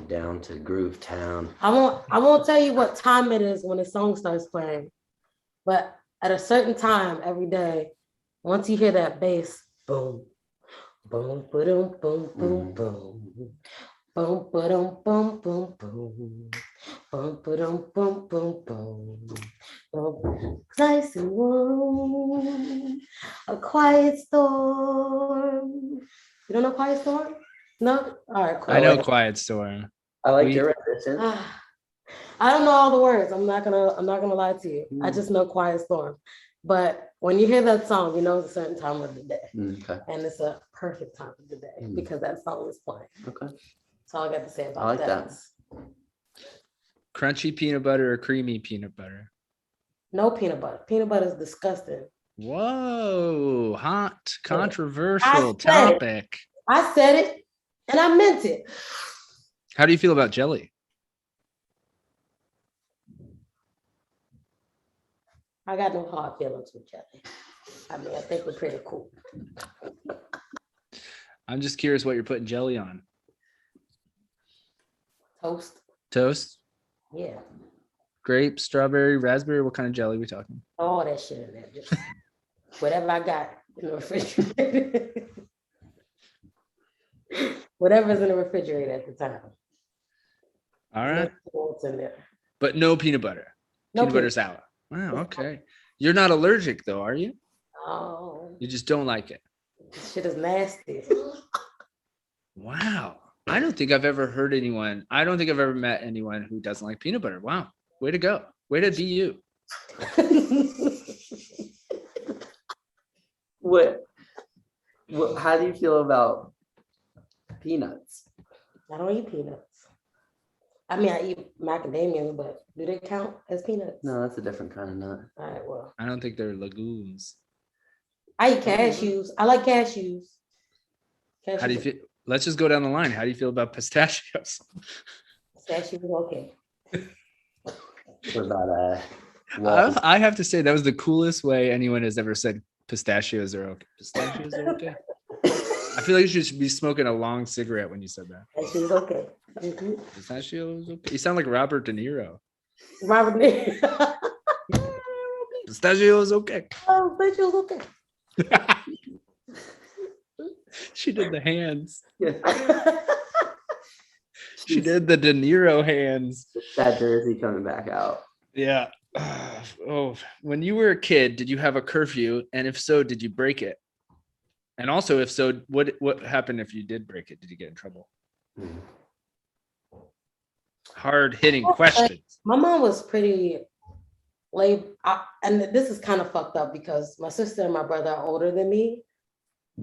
down to Groove Town. I won't tell you what time it is when the song starts playing, but at a certain time every day, once you hear that bass, boom, boom, boom, boom, boom, boom, boom, boom, boom, boom, boom, boom, boom, boom, boom, boom, nice and warm, a quiet storm. You don't know Quiet Storm? No? All right, cool. I know Quiet Storm. I like your rendition. I don't know all the words. I'm not gonna lie to you. I just know Quiet Storm. But when you hear that song, you know it's a certain time of the day. Okay. And it's a perfect time of the day because that song is playing. Okay. That's all I got to say about I like that. Crunchy peanut butter or creamy peanut butter? No peanut butter. Peanut butter is disgusting. Whoa, hot, controversial topic. I said it and I meant it. How do you feel about jelly? I got no hard feelings with jelly. I mean, I think we're pretty cool. I'm just curious what you're putting jelly on. Toast. Toast? Yeah. Grape, strawberry, raspberry. What kind of jelly are we talking? All that shit in there. Just whatever I got in the refrigerator. Whatever's in the refrigerator at the time. All right. What's in there? But no peanut butter. No Peanut butter's out. Wow, okay. You're not allergic though, are you? Oh. You just don't like it. This shit is nasty. Wow. I don't think I've ever met anyone who doesn't like peanut butter. Wow. Way to go. Way to be you. What how do you feel about peanuts? I don't eat peanuts. I mean, I eat macadamia, but do they count as peanuts? No, that's a different kind of nut. All right, well. I don't think they're legumes. I eat cashews. I like cashews. How do you feel? Let's just go down the line. How do you feel about pistachios? Pistachios are okay. What about I have to say that was the coolest way anyone has ever said pistachios are okay. Pistachios are okay. I feel like you should be smoking a long cigarette when you said that. Pistachios okay. Mm-hmm. Pistachios okay. You sound like Robert De Niro. Robert De Niro. Pistachios okay. Oh, pistachios okay. She did the hands. She did the De Niro hands. That jersey coming back out. Yeah. Oh, when you were a kid, did you have a curfew? And if so, did you break it? And also, if so, what happened if you did break it? Did you get in trouble? Hard hitting questions. My mom was pretty late, and this is kind of fucked up because my sister and my brother are older than me,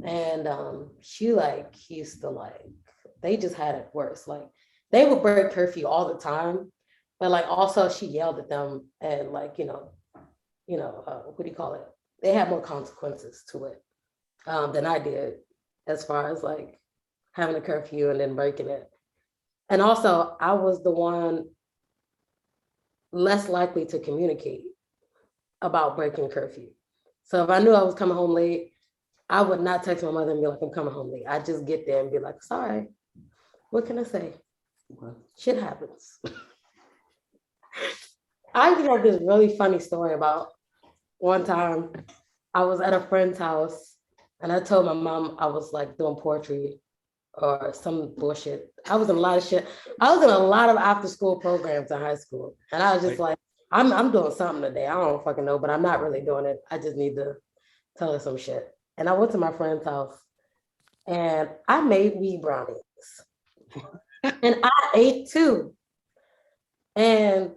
and she used to they just had it worse. Like they would break curfew all the time, but like also she yelled at them and like, what do you call it? They had more consequences to it than I did as far as like having a curfew and then breaking it. And also I was the one less likely to communicate about breaking curfew. So if I knew I was coming home late, I would not text my mother and be like, I'm coming home late. I'd just get there and be like, sorry, what can I say? Shit happens. I actually have this really funny story about one time I was at a friend's house and I told my mom I was like doing poetry or some bullshit. I was in a lot of shit. I was in a lot of after school programs in high school. And I was just like, I'm doing something today. I don't fucking know, but I'm not really doing it. I just need to tell her some shit. And I went to my friend's house and I made weed brownies. And I ate too. And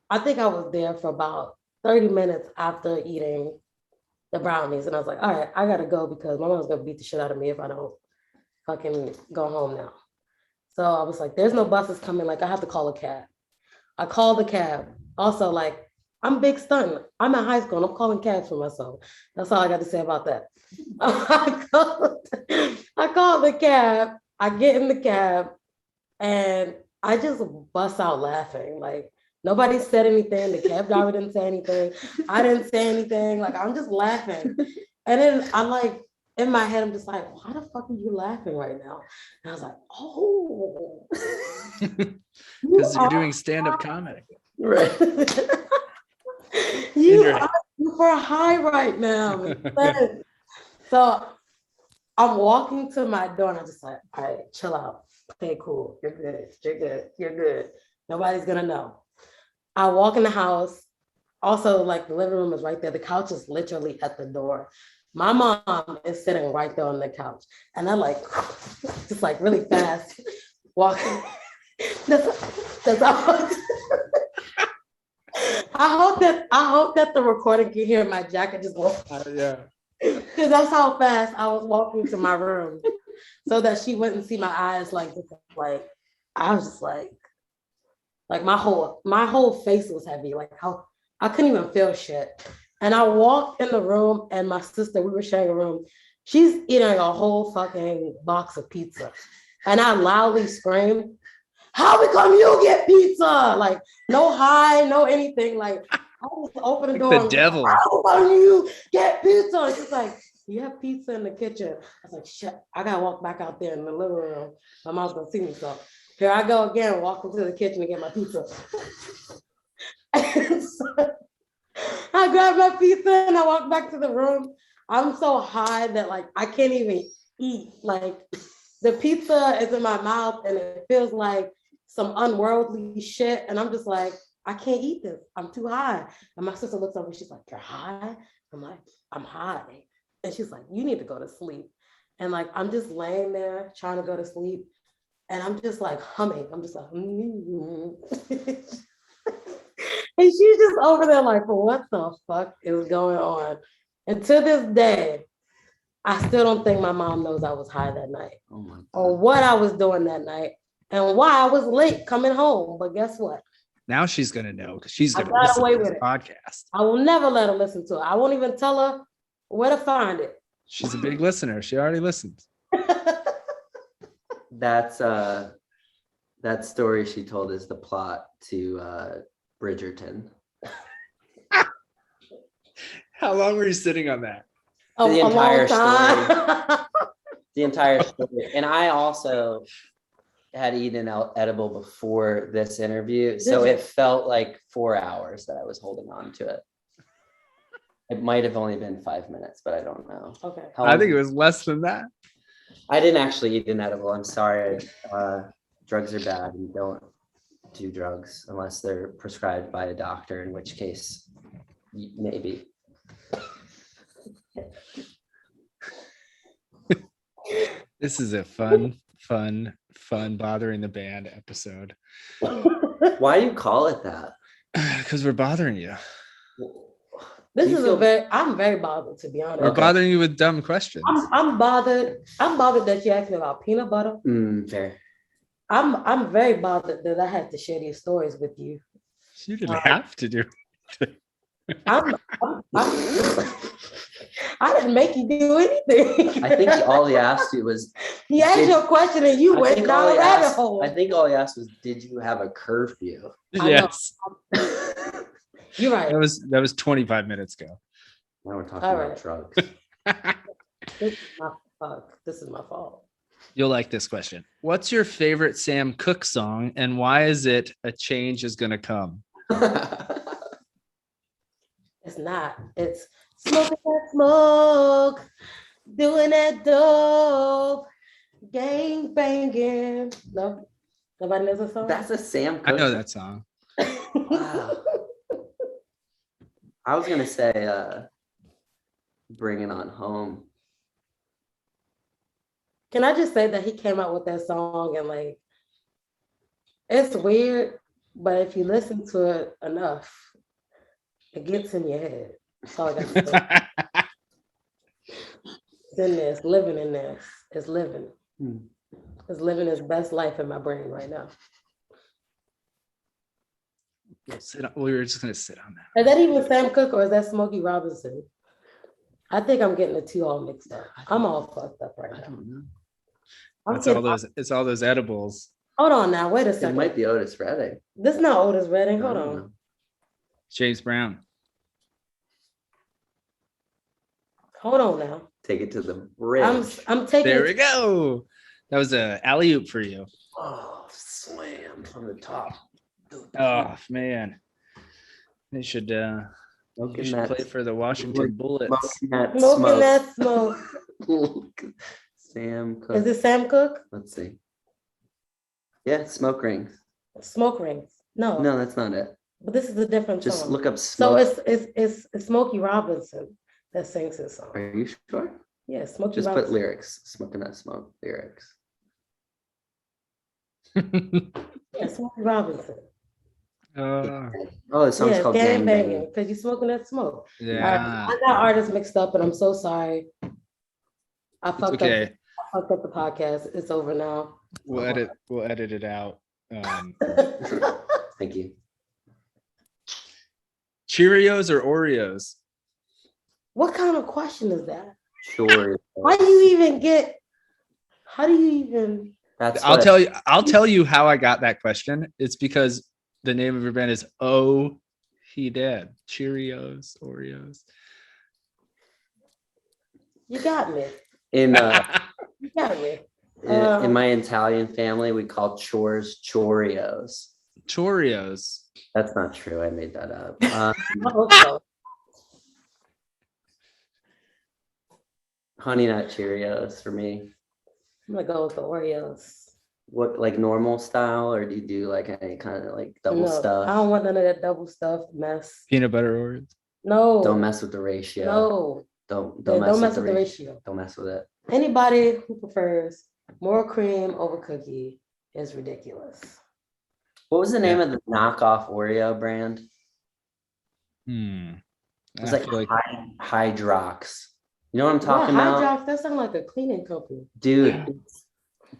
I think I was there for about 30 minutes after eating the brownies. And I was like, all right, I gotta go because my mom's gonna beat the shit out of me if I don't fucking go home now. So I was like, there's no buses coming. Like I have to call a cab. I called the cab. Also, like, I'm big stunt. I'm in high school and I'm calling cabs for myself. That's all I got to say about that. I called the cab. I get in the cab and I just bust out laughing. Like nobody said anything. The cab driver didn't say anything. I didn't say anything. Like I'm just laughing. And then I'm like, in my head, I'm just like, why the fuck are you laughing right now? And I was like, oh. Because you're doing stand-up comedy. Right. You are super high right now. So I'm walking to my door and I'm just like, all right, chill out. Okay, cool. You're good. You're good. You're good. Nobody's gonna know. I walk in the house. Also, like the living room is right there. The couch is literally at the door. My mom is sitting right there on the couch. And I like, just like really fast, walking. That's all. I hope that the recording can hear my jacket just go. Yeah. Because that's how fast I was walking to my room, so that she wouldn't see my eyes like I was just like my whole face was heavy. Like how I couldn't even feel shit. And I walked in the room, and my sister, we were sharing a room. She's eating a whole fucking box of pizza, and I loudly screamed, how come you get pizza? Like, no hi, no anything. Like, I just open the door. The devil. How come you get pizza? And she's like, you have pizza in the kitchen. I was like, shit, I gotta walk back out there in the living room. My mom's gonna see me. So here I go again, walk into the kitchen to get my pizza. And so I grabbed my pizza and I walked back to the room. I'm so high that like I can't even eat. Like the pizza is in my mouth and it feels like some unworldly shit. And I'm just like, I can't eat this. I'm too high. And my sister looks over and she's like, you're high? I'm like, I'm high. And she's like, you need to go to sleep. And like, I'm just laying there trying to go to sleep. And I'm just like humming. I'm just like, And she's just over there like, what the fuck is going on? And to this day, I still don't think my mom knows I was high that night. Oh my God. Or what I was doing that night and why I was late coming home. But guess what? Now she's gonna know because she's gonna got listen away to with this it. podcast. I will never let her listen to it. I won't even tell her where to find it. She's a big listener. She already listens. That's that story she told is the plot to Bridgerton. How long were you sitting on that? The entire story. The entire story. And I also had eaten an edible before this interview, so it felt like 4 hours that I was holding on to it. It might have only been 5 minutes, but I don't know. Okay. I think it was less than that. I didn't actually eat an edible. I'm sorry. Drugs are bad. You don't do drugs unless they're prescribed by a doctor, in which case, maybe. This is a fun bothering the band episode. Why do you call it that? Because we're bothering you. I'm very bothered, to be honest. We're bothering you with dumb questions. I'm bothered that you asked me about peanut butter. Fair. I'm very bothered that I had to share these stories with you. You didn't have to do. I'm I didn't make you do anything. I think all he asked you was. He asked you a question and you I went think down all a he rabbit asked- hole. I think all he asked was, "Did you have a curfew?" I know. Yes, You're right. that was 25 minutes ago. Now we're talking All about right. drugs. This is my fuck. This is my fault. You'll like this question. What's your favorite Sam Cooke song, and why is it "A Change Is Gonna Come"? It's not. It's smoking that smoke, doing that dope, gang banging. No, nobody knows the song. That's a Sam I Cooke. know that song. Wow. I was gonna say, "Bring It On Home." Can I just say that he came out with that song and like, it's weird, but if you listen to it enough, it gets in your head. That's all I got to say. It's in there. It's living in there. It's living. It's living his best life in my brain right now. We were just gonna sit on that. Is that even Sam Cooke or is that Smokey Robinson? I think I'm getting the two all mixed up. I'm all fucked up right I now. don't know. It's all those edibles. Hold on now. Wait a It second. might be Otis Redding. This is not Otis Redding. I Hold don't on. know. James Brown. Hold on now. Take it to the bridge. I'm taking There we go. That was a alley oop for you. Oh, slam from the top. Oh man, they should. You Smoking should that- play for the Washington Bullets. Smoking that smoking smoke. that smoke. Sam Cooke. Is it Sam Cooke? Let's see. Yeah, smoke rings. Smoke rings. No, No, that's not it. but this is a different Just song. look up So smoke. it's Smokey Robinson that sings this song. Are you sure? Yeah, Smokey Just put Robinson. lyrics. Smoking that smoke. Lyrics. Yeah, Smokey Robinson. Oh, Oh, the song's Yeah, called gang Gang banging Banging. because you're smoking that smoke. yeah. I got artists mixed up, and I'm so sorry. I It's fucked okay. up. I fucked up the podcast. It's over now. We'll edit it out. Thank you. Cheerios or Oreos? What kind of question is that? Sure. Why do you even get? How do you even? That's I'll what- tell you how I got that question. It's because the name of your band is Oh He Dead. Cheerios, Oreos. You got me. In You got me. in my Italian family, we call chores Choreos. Cheerios. That's not true. I made that up. I hope so. Honey Nut Cheerios for me. I'm gonna go with the Oreos. What, like normal style, or do you do like any kind of like double No, I stuff? don't want none of that double stuff mess. Peanut butter Oreos. No. Don't mess with the ratio. No. Don't Yeah, mess, don't mess with with the the ratio. Don't mess with it. Anybody who prefers more cream over cookie is ridiculous. What was the name of the knockoff Oreo brand? It It was like Hydrox. You know what I'm talking Yeah, about? Hydrox, that sounds like a cleaning company. Dude, it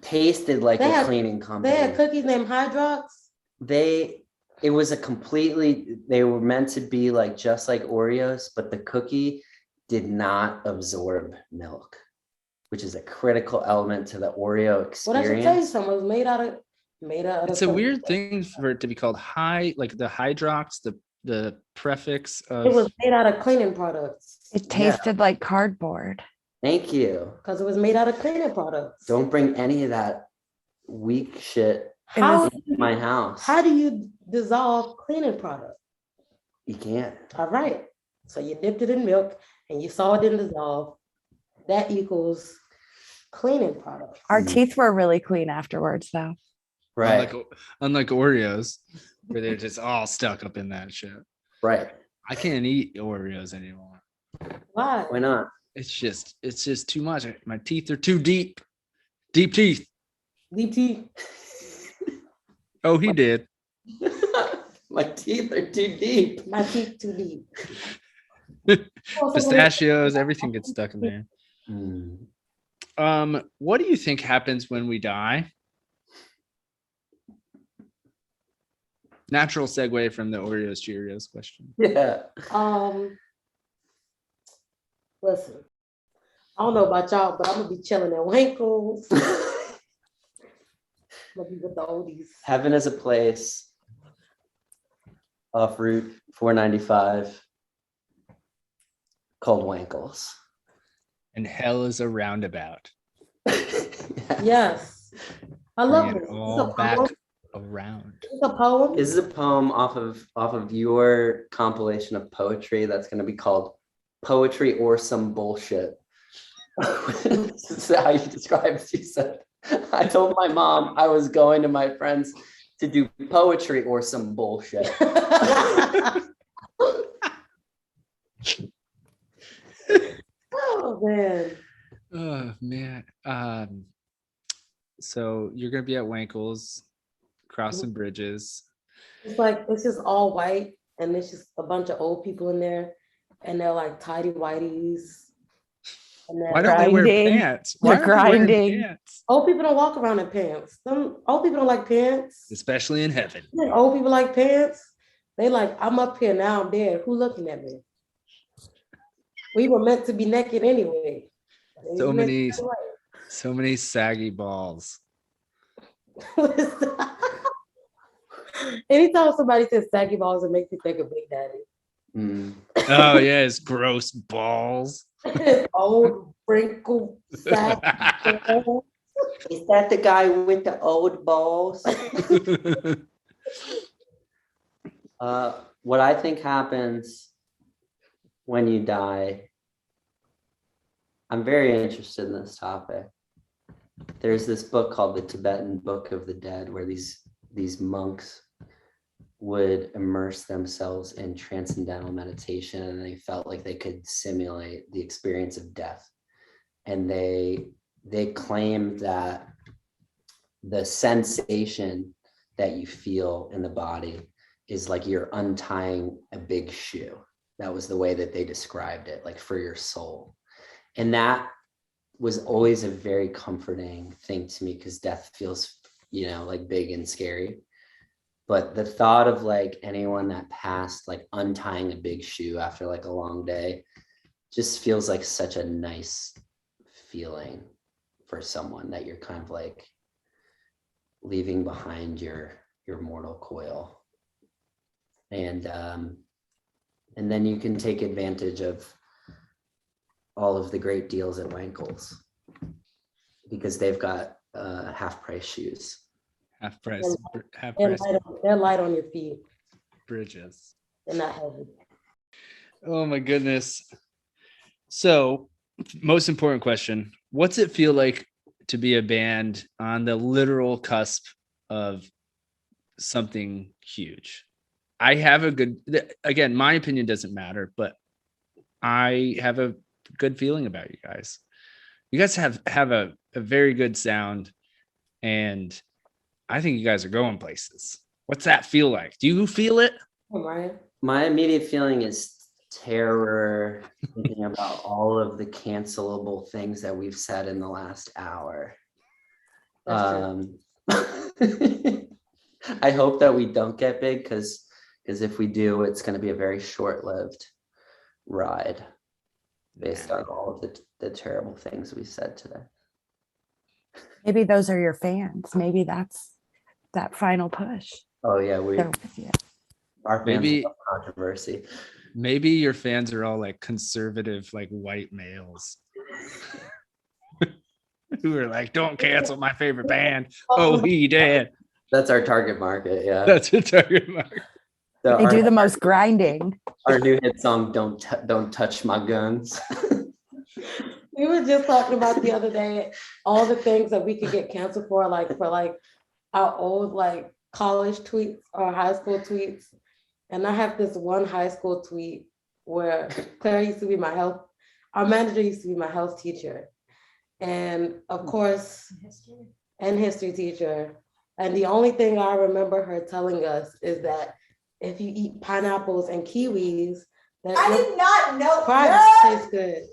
tasted like They a had- cleaning They company. had cookies named Hydrox. It was a completely, they were meant to be like just like Oreos, but the cookie did not absorb milk, which is a critical element to the Oreo Well, I should tell you experience. something. It was made out of It's a weird thing for it to be called like the Hydrox, the prefix of It was made out of cleaning products. It Yeah. tasted like cardboard. Thank you. Because it was made out of cleaning products. Don't bring any of that weak shit How, into my house. how do you dissolve cleaning product? You can't. All right. So you dipped it in milk and you saw it didn't dissolve. That equals cleaning product. Our Mhm. teeth were really clean afterwards, though. Right. unlike Oreos, where they're just all stuck up in that shit. Right. I can't eat Oreos anymore. Why? Why not? It's just too much. My teeth are too deep. Deep teeth. DT. Oh, he did. My teeth are too deep. My teeth too deep. Pistachios, everything gets stuck in there. Hmm. What do you think happens when we die? Natural segue from the Oreos Cheerios question. Yeah. Listen, I don't know about y'all, but I'm gonna be chilling at Winkles. I'm gonna be with the oldies. Heaven is a place off Route 495 called Wankles. And hell is a roundabout. Yes, I love Bring it. it all back around. It's a poem. This is a poem off of your compilation of poetry that's going to be called Poetry or Some Bullshit. This is how you describe it. She said, I told my mom I was going to my friends to do poetry or some bullshit. Oh man. Oh man. So you're gonna be at Wankles, crossing bridges. It's just all white, and it's just a bunch of old people in there, and they're like tidy whiteys. And Why don't they wear Grinding. pants? They're Why aren't they wearing grinding. pants? old people don't walk around in pants. Some old people don't like pants. Especially in heaven. Old people like pants. They like, I'm up here now, I'm dead. Who looking at me? We were meant to be naked anyway. So many saggy balls. Anytime somebody says saggy balls, it makes me think of Big Daddy. Mm. Oh yeah, it's gross balls. Old wrinkled saggy balls. Is that the guy with the old balls? What I think happens when you die, I'm very interested in this topic. There's this book called the Tibetan Book of the Dead, where these monks would immerse themselves in transcendental meditation, and they felt like they could simulate the experience of death. And they claimed that the sensation that you feel in the body is like you're untying a big shoe. That was the way that they described it, like for your soul. And that was always a very comforting thing to me, because death feels, like big and scary. But the thought of like anyone that passed, like untying a big shoe after like a long day, just feels like such a nice feeling for someone, that you're kind of like leaving behind your mortal coil. And then you can take advantage of all of the great deals at Wankles, because they've got half price shoes. Half price They're light on your feet. bridges. They're not heavy. Oh my goodness. So, most important question: what's it feel like to be a band on the literal cusp of something huge? I have again, my opinion doesn't matter, but I have a good feeling about you guys. You guys have a very good sound, and I think you guys are going places. What's that feel like? Do you feel it? Oh, Ryan. My immediate feeling is terror, thinking about all of the cancelable things that we've said in the last hour. I hope that we don't get big, because if we do, it's going to be a very short-lived ride based on all of the terrible things we said today. Maybe those are your fans. Maybe that's that final push. Oh yeah, They're with you. our fans Maybe- love controversy. Maybe your fans are all like conservative, like white males who are like, don't cancel my favorite band. Oh, he dead. That's our target market. Yeah, That's a target market. So They do the most grinding. our new hit song, "Don't Touch My Guns." We were just talking about the other day all the things that we could get canceled for our old like college tweets or high school tweets. And I have this one high school tweet where Claire used to be our manager used to be my health teacher. And of course, history teacher. And the only thing I remember her telling us is that if you eat pineapples and kiwis, that I did not know fries that. taste good.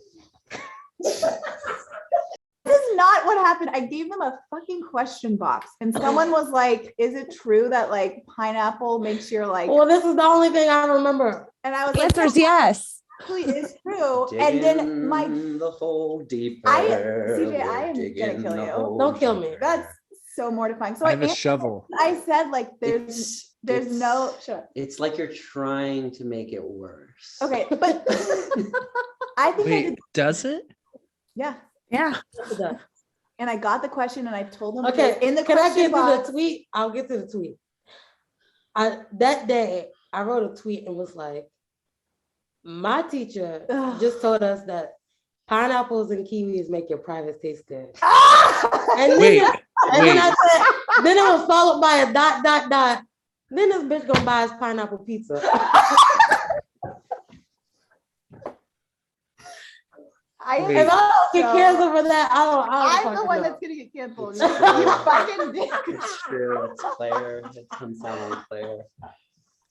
This not what happened. I gave them a fucking question box and someone was like, is it true that like pineapple makes your like, Well, this is the only thing I remember. and I was The like, answer is yes. actually is true. And then my, the hole deeper. CJ, I am gonna Digging kill the you. hole Don't kill me. deeper. that's so mortifying. So I have a answered- shovel. I said like, there's no, sure. It's like you're trying to make it worse. Okay, but I think I Wait, did, does it? yeah. Yeah. And I got the question and I told them Okay, in the can I question get to box. the tweet? I'll get to the tweet. That day I wrote a tweet and was like, my teacher Ugh. just told us that pineapples and kiwis make your privates taste good. Ah! And then, Wait, and then wait. I said, then it was followed by a dot, dot, dot. Then this bitch gonna buy us pineapple pizza. I Wait. If I don't get So- canceled for that, I don't I'm the fucking one know. that's gonna get canceled. It's You true. fucking dick. It's true. It's Claire. It comes down on Claire.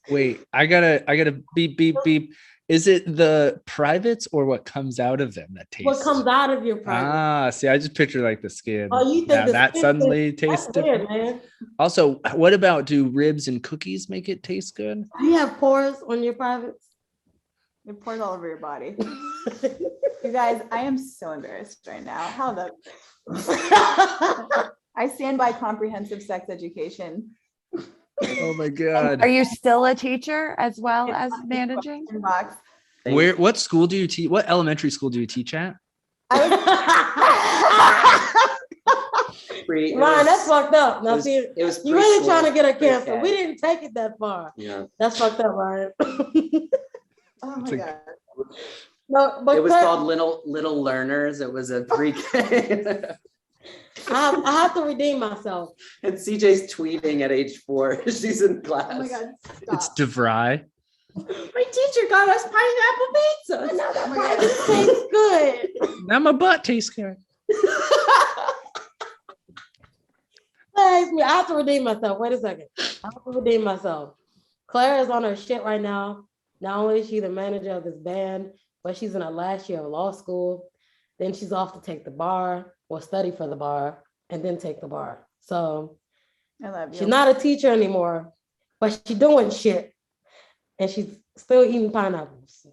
Wait, I gotta beep, beep, beep. Is it the privates or what comes out of them that tastes? What comes out of your private? See, I just picture like the skin. Oh, you think Now the that skin suddenly That's tastes weird, different. man. Also, what about do ribs and cookies make it taste good? Do you have pores on your privates? It pours all over your body. You guys, I am so embarrassed right now. How the I stand by comprehensive sex education. Oh my god. Are you still a teacher as well as managing? Inbox. Where? What school do you teach? What elementary school do you teach at? Ryan, that's fucked up. Now, see, It was you really preschool, trying to get a cancel. pre-K. We didn't take it that far. Yeah. That's fucked up, Ryan. Oh my It's like- god. No, but It was Claire, called Little Learners. It was a pre-K. I have to redeem myself. And CJ's tweeting at age 4. She's in class. Oh my god. It's Stop. DeVry. My teacher got us pineapple pizza. Now that Oh my God. private tastes good. Now my butt tastes good. Thanks me. I have to redeem myself. Wait a second. I have to redeem myself. Claire is on her shit right now. Not only is she the manager of this band, but she's in her last year of law school. Then she's off to take the bar or study for the bar and then take the bar. So I love you. she's not a teacher anymore, but she's doing shit. And she's still eating pineapples.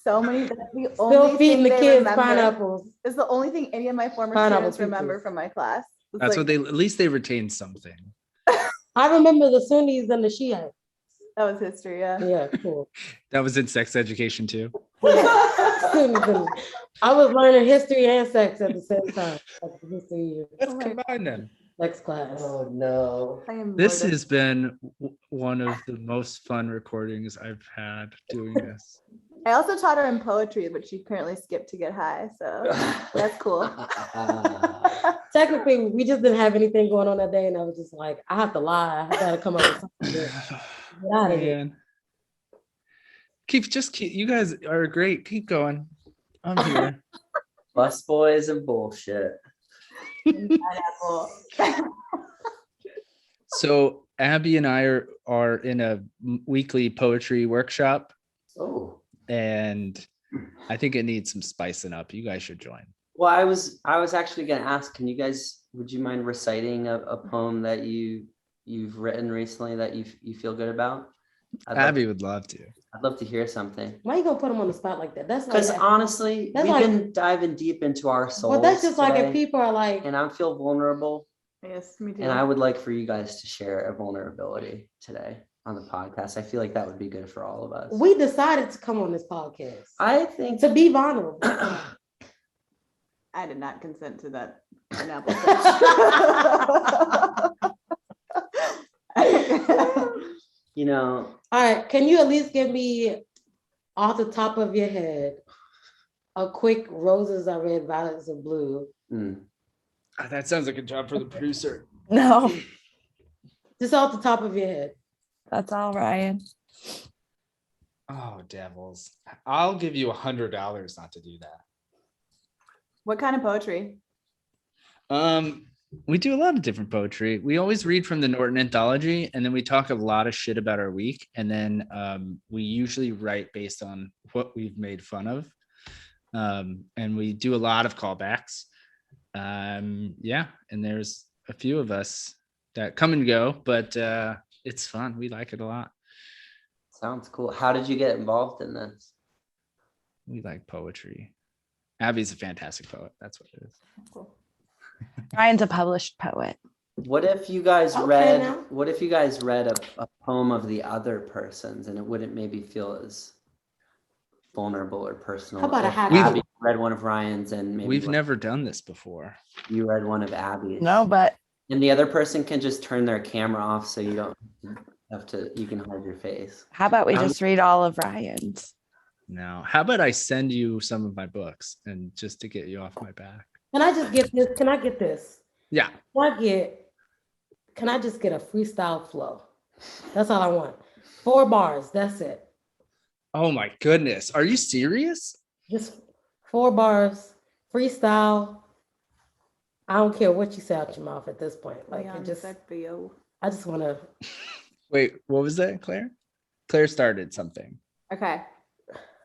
So many. That's the Still only feeding thing the they kids remember. pineapples. It's the only thing any of my former Pineapple students remember pieces. from my class. It's That's like, what they. At least they retained something. I remember the Sunnis and the Shiites. that was history. Yeah. Yeah, cool. That was in sex education too. Sunnis and- I was learning history and sex at the same time. Like the history year. Let's my- combine them. Next class. Oh no. I am This loaded. has been one of the most fun recordings I've had doing this. I also taught her in poetry, but she currently skipped to get high. So that's cool. Technically, we just didn't have anything going on that day, and I was just like, I have to lie. I gotta come up with something. Get out of here. Man. Keep. You guys are great. Keep going. I'm here. Bus boys and bullshit. Pineapple. So Abby and I are in a weekly poetry workshop, Oh. and I think it needs some spicing up. You guys should join. Well, I was actually gonna ask, would you mind reciting a poem that you've written recently that you feel good about? Abby would love to. I'd love to hear something. Why you gonna put them on the spot like that? That's Because like, honestly, That's we've like- been diving deep into our souls. but that's just like if today, people are like, and I feel vulnerable, Yes, me too. and I would like for you guys to share a vulnerability today on the podcast. I feel like that would be good for all of us. we decided to come on this podcast I think to be vulnerable. I did not consent to that pineapple. you know, All right, can you at least give me off the top of your head a quick roses are red, violets are blue? That sounds like a job for the producer. No, Just off the top of your head. that's all, Ryan. Oh, devils. I'll give you $100 not to do that. What kind of poetry? We do a lot of different poetry. We always read from the Norton Anthology, and then we talk a lot of shit about our week. And then we usually write based on what we've made fun of. And we do a lot of callbacks. Yeah, and there's a few of us that come and go, but it's fun. We like it a lot. Sounds cool. How did you get involved in this? We like poetry. Abby's a fantastic poet. That's what it is. Ryan's a published poet. What if you guys Okay, read? now. What if you guys read a poem of the other person's, and it wouldn't maybe feel as vulnerable or personal? How about a if happy- Abby read one of Ryan's, and maybe We've never done this before. you read one of Abby's. No, but And the other person can just turn their camera off, so you don't have to. You can hide your face. how about we just read all of Ryan's? No. How about I send you some of my books and just to get you off my back? Can I just get this? Can I get this? Yeah. Can I just get a freestyle flow? That's all I want. 4 bars. That's it. Oh my goodness. Are you serious? Just 4 bars, freestyle. I don't care what you say out your mouth at this point. Like it just, I just want to. Wait, what was that, Claire? Claire started something. Okay.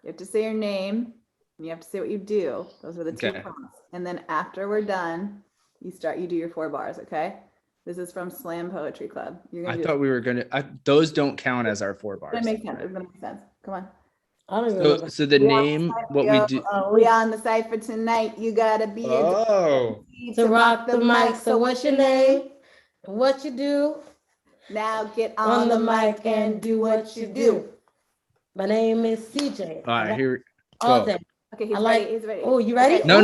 You have to say your name and you have to say what you do. Those are the 2 Okay. prompts. And then after we're done, you do your 4 bars. Okay. This is from Slam Poetry Club. You're I gonna do thought we were gonna. those don't count as our 4 bars. It's gonna make sense. It's gonna make sense. Come on. I don't even So, remember. so the We name, outside, what yo. we do. We on the cipher tonight. You gotta be Oh, To rock the mic. So what's your name? What you do? Now get On the mic and do what you do. My name is C.J. all right. Here. All Go. day. Okay, he's I like- ready. He's ready. Oh, you ready? Okay. No.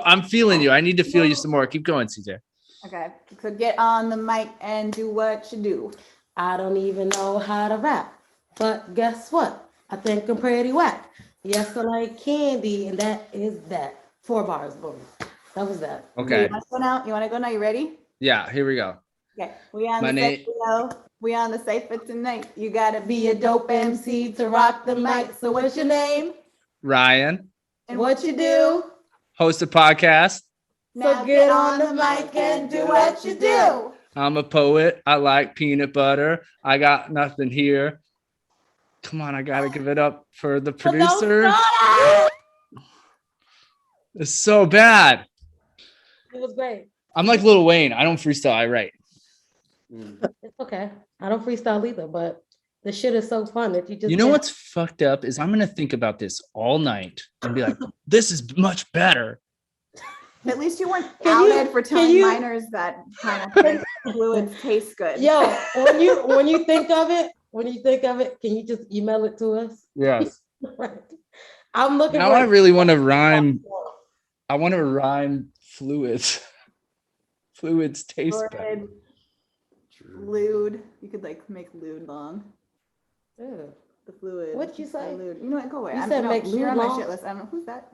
I'm feeling you. I need to feel you some more. Keep going, CJ. Okay. So get on the mic and do what you do. I don't even know how to rap, but guess what? I think I'm pretty whack. Yes, I like candy, and that is that. 4 bars, boom. That was that. Okay. You wanna go now? You wanna go now? You ready? Yeah. Here we go. Okay. We on My the name- cipher, yo. We on the cipher tonight. You gotta Be a dope MC to rock the mic. So what's your name? Ryan, And what you do? host a podcast. So get on the mic and do what you do. I'm a poet. I like peanut butter. I got nothing here. Come on, I gotta give it up for the But don't producer. start it. It's so bad. It was great. I'm like Lil Wayne. I don't freestyle. I write. It's okay. I don't freestyle either, but the shit is so fun that you just. You know can't- what's fucked up is I'm gonna think about this all night and be like, this is much better. At least you weren't Can you- outed for can telling you- minors that kind of think fluids taste good. Yo, when you think of it, can you just email it to us? Yes. I'm looking Now for. I really want to rhyme. I want to rhyme fluids. Fluids taste better. Fluid, lewd. You could like make lewd long. Ew. The fluid. What'd you say? Lewd. You know what? Go away. You said make you're on lewd my long? shit list. I don't know who's that.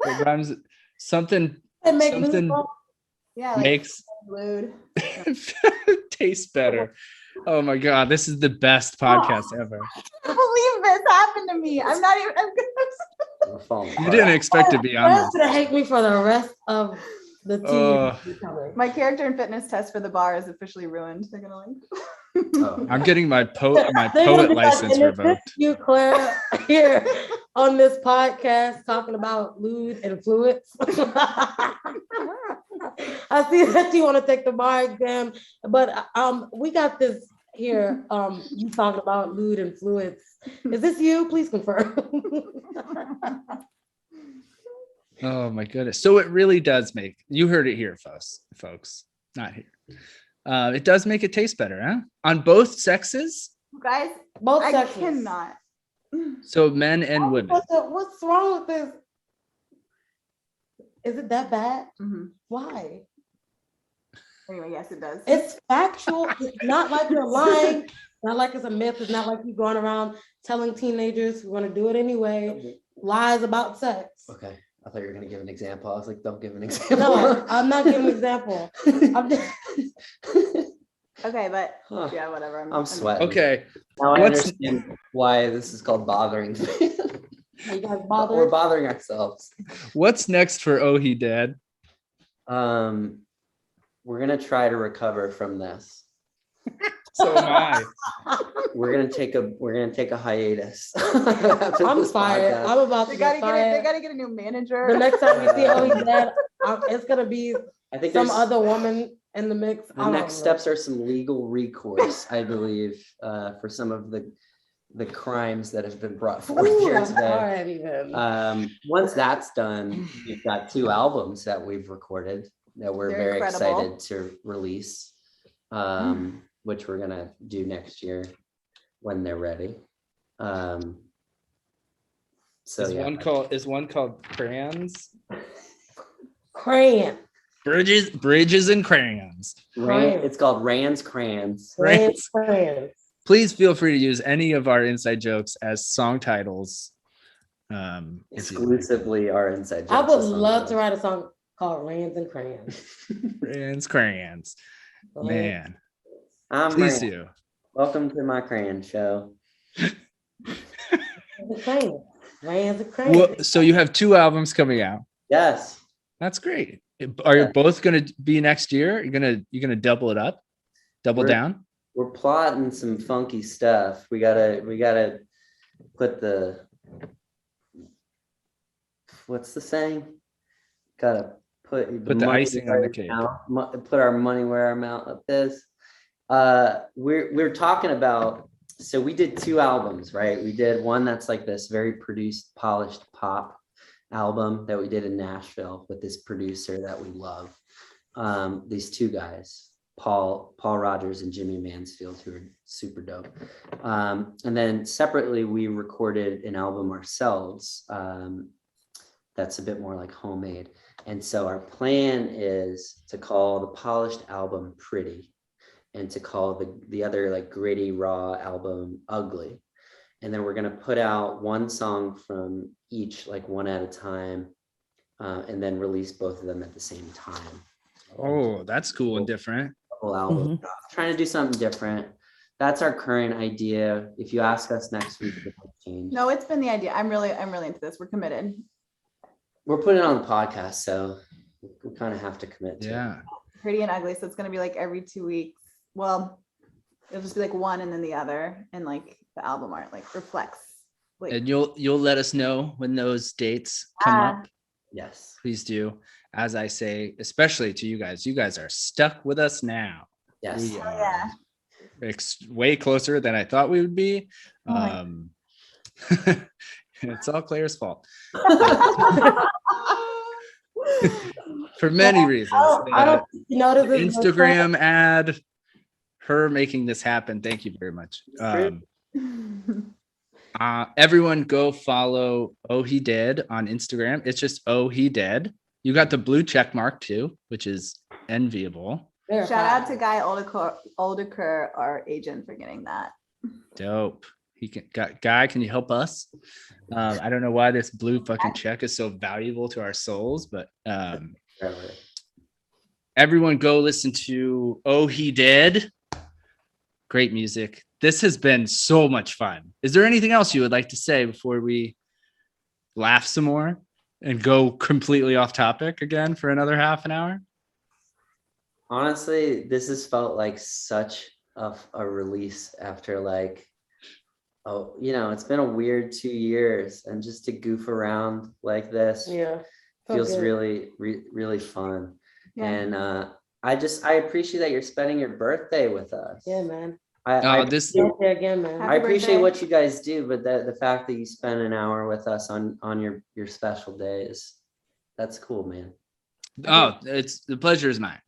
It rhymes something And make something lewd long? Yeah, like makes lewd. taste better. Oh my god, this is the best podcast ever. I can't believe this happened to me. I'm not even. We're falling You apart. didn't expect to be on You're this. gonna hate me for the rest of the 2 Oh. years coming. My character and fitness test for the bar is officially ruined. They're gonna like. Oh. I'm getting my poet They're gonna poet be like, license "And is this revoked. you, Claire, here on this podcast talking about lewd and fluids. I see that you want to take the bar exam, but we got this here. You talking about lewd and fluids. Is this you? Please confirm. Oh my goodness. So it really does make, you heard it here, folks, not here. It does make it taste better, huh? On both sexes. Guys, Both I sexes. cannot. So men and women. What's wrong with this? Is it that bad? Mhm. Why? Anyway, yes, it does. It's factual. It's not like you're lying. Not like it's a myth. It's not like you going around telling teenagers we're gonna do it anyway. Lies about sex. Okay. I thought you were gonna give an example. I was like, don't give an example. No, I'm not giving an example. I'm just, Okay, but Huh. yeah, whatever. I'm sweating. Okay. Now I What's- understand why this is called bothering. you guys We're bothered. bothering ourselves. What's next for Oh He Dead? We're gonna try to recover from this. So am I. We're gonna take a hiatus. I'm fired. I'm about to They get fired. gotta get a new manager. The next time we see He's Dead, it's gonna be I think some there's other woman in the mix. the next steps are some legal recourse, I believe, for some of the crimes that have been brought forth here today. Once that's done, we've got 2 albums that we've recorded that we're They're very incredible. excited to release, which we're gonna do next year when they're ready. So Is one called Crayons? Crayon. Bridges and Crayons. It's called Rand's Crayons. Crayons. Please feel free to use any of our inside jokes as song titles. Exclusively our inside jokes. I would love to write a song called Rands and Crayons. Crayons. Man. Please do. Welcome to my crayon show. Rands and Crayons. So you have 2 albums coming out. Yes. That's great. Are you both going to be next year? You're gonna double it up, down. We're plotting some funky stuff. We gotta put what's the saying? Gotta put the icing on the cake. Put our money where our mouth is. We're talking about. So we did 2 albums, right? We did one that's like this very produced, polished pop album that we did in Nashville with this producer that we love. These 2 guys, Paul Rogers and Jimmy Mansfield, who are super dope. And then separately, we recorded an album ourselves that's a bit more like homemade. And so our plan is to call the polished album Pretty, and to call the other like gritty, raw album Ugly. And then we're going to put out one song from each, like one at a time, and then release both of them at the same time. Oh, that's cool and different. Whole album. Trying to do something different. That's our current idea. If you ask us next week, it might change. No, it's been the idea. I'm really into this. We're committed. We're putting it on the podcast, so we kind of have to commit to it. Pretty and Ugly. So it's going to be like every 2 weeks. Well, it'll just be like one and then the other, and like the album art like reflects. Like, And you'll let us know when those dates come up. Yes, please do. As I say, especially to you guys are stuck with us now. Yes. We are way closer than I thought we would be. It's all Claire's fault. For many reasons. Instagram ad, her making this happen. Thank you very much. Everyone go follow Oh He Did on Instagram. It's just Oh He Did. You got the blue check mark too, which is enviable. Shout out to Guy Oldeker, our agent, for getting that. Dope. Guy, can you help us? I don't know why this blue fucking check is so valuable to our souls, but everyone go listen to Oh He Did. Great music. This has been so much fun. Is there anything else you would like to say before we laugh some more and go completely off topic again for another half an hour? Honestly, this has felt like such a release after it's been a weird 2 years, and just to goof around like this feels really, really fun. Yeah. And I appreciate that you're spending your birthday with us. Yeah, man. I appreciate what you guys do, but the fact that you spend an hour with us on your special days, that's cool, man. Oh, it's the pleasure is mine.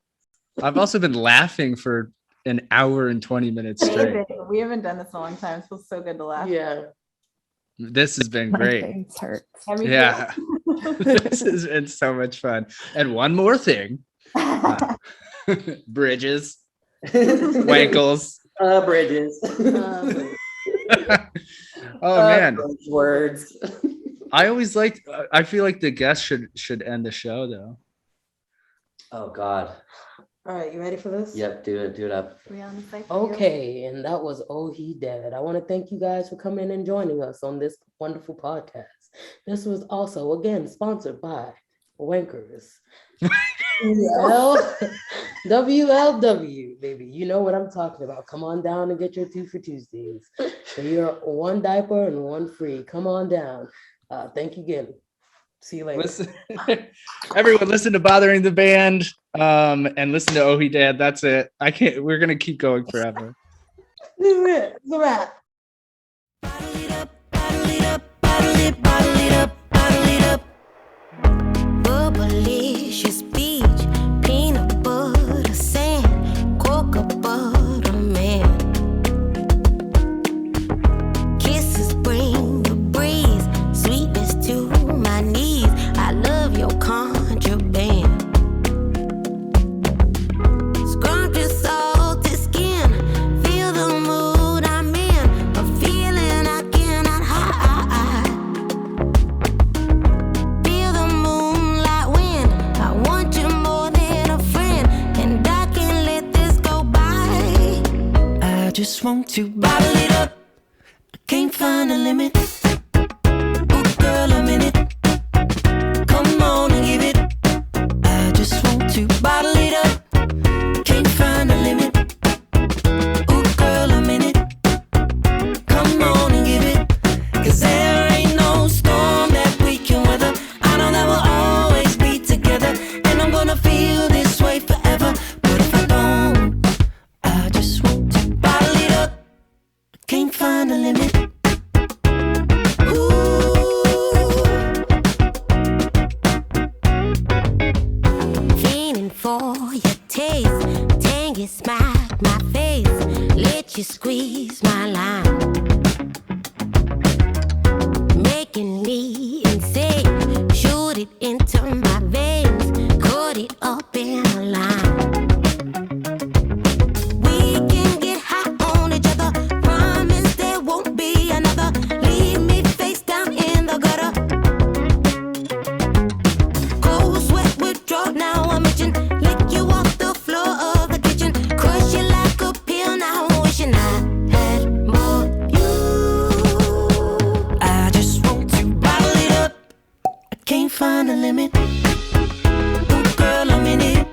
I've also been laughing for an hour and 20 minutes straight. We haven't done this in a long time. It feels so good to laugh. Yeah. This has been great. My face hurts. Yeah. This has been so much fun. And one more thing. Bridges. Wankles. Bridges. Oh man. Words. I always I feel like the guest should end the show though. Oh God. All right, you ready for this? Yep, do it up. Okay, and that was Oh He Dead. I want to thank you guys for coming and joining us on this wonderful podcast. This was also, again, sponsored by wankers. WLW, baby. You know what I'm talking about. Come on down and get your 2 for Tuesdays. So you're 1 diaper and 1 free. Come on down. Thank you again. See you later. Listen, everyone, listen to Bothering the Band, and listen to Oh He Dad. That's it. We're gonna keep going forever. This is it. It's a wrap. Bottle it up, bottle it up, bottle it, bottle it up, bottle it up. Bubblicious beach, peanut butter sand, cocoa butter man. Kisses bring the breeze, sweetness to my knees. I love your contraband. Scrumptious salty skin, feel the mood I'm in, a feeling I cannot hide. Feel the moonlight wind, I want you more than a friend, and I can't let this go by. I just want to bottle it up, I can't find a limit. Ooh, girl, I'm in it. Come on and give it. I just want to bottle it up, can't find a limit. Ooh, girl, I'm in it. Come on and give it. 'Cause there ain't no storm that we can weather. I know that we'll always be together, and I'm gonna feel this way forever. But if I don't, I just want to bottle it up, can't find a limit. Fiending for your taste, dang it, smack my face, let you squeeze my line, making me insane. Shoot it into my veins, cut it up in a line. We can get high on each other, promise there won't be another. Leave me face down in the gutter. Cold sweat withdraw, now I'm itching. Lick you off the floor of the kitchen, crush you like a pill. Now wishing I had more you. I just want to bottle it up, I can't find a limit. Ooh, girl, I'm in it.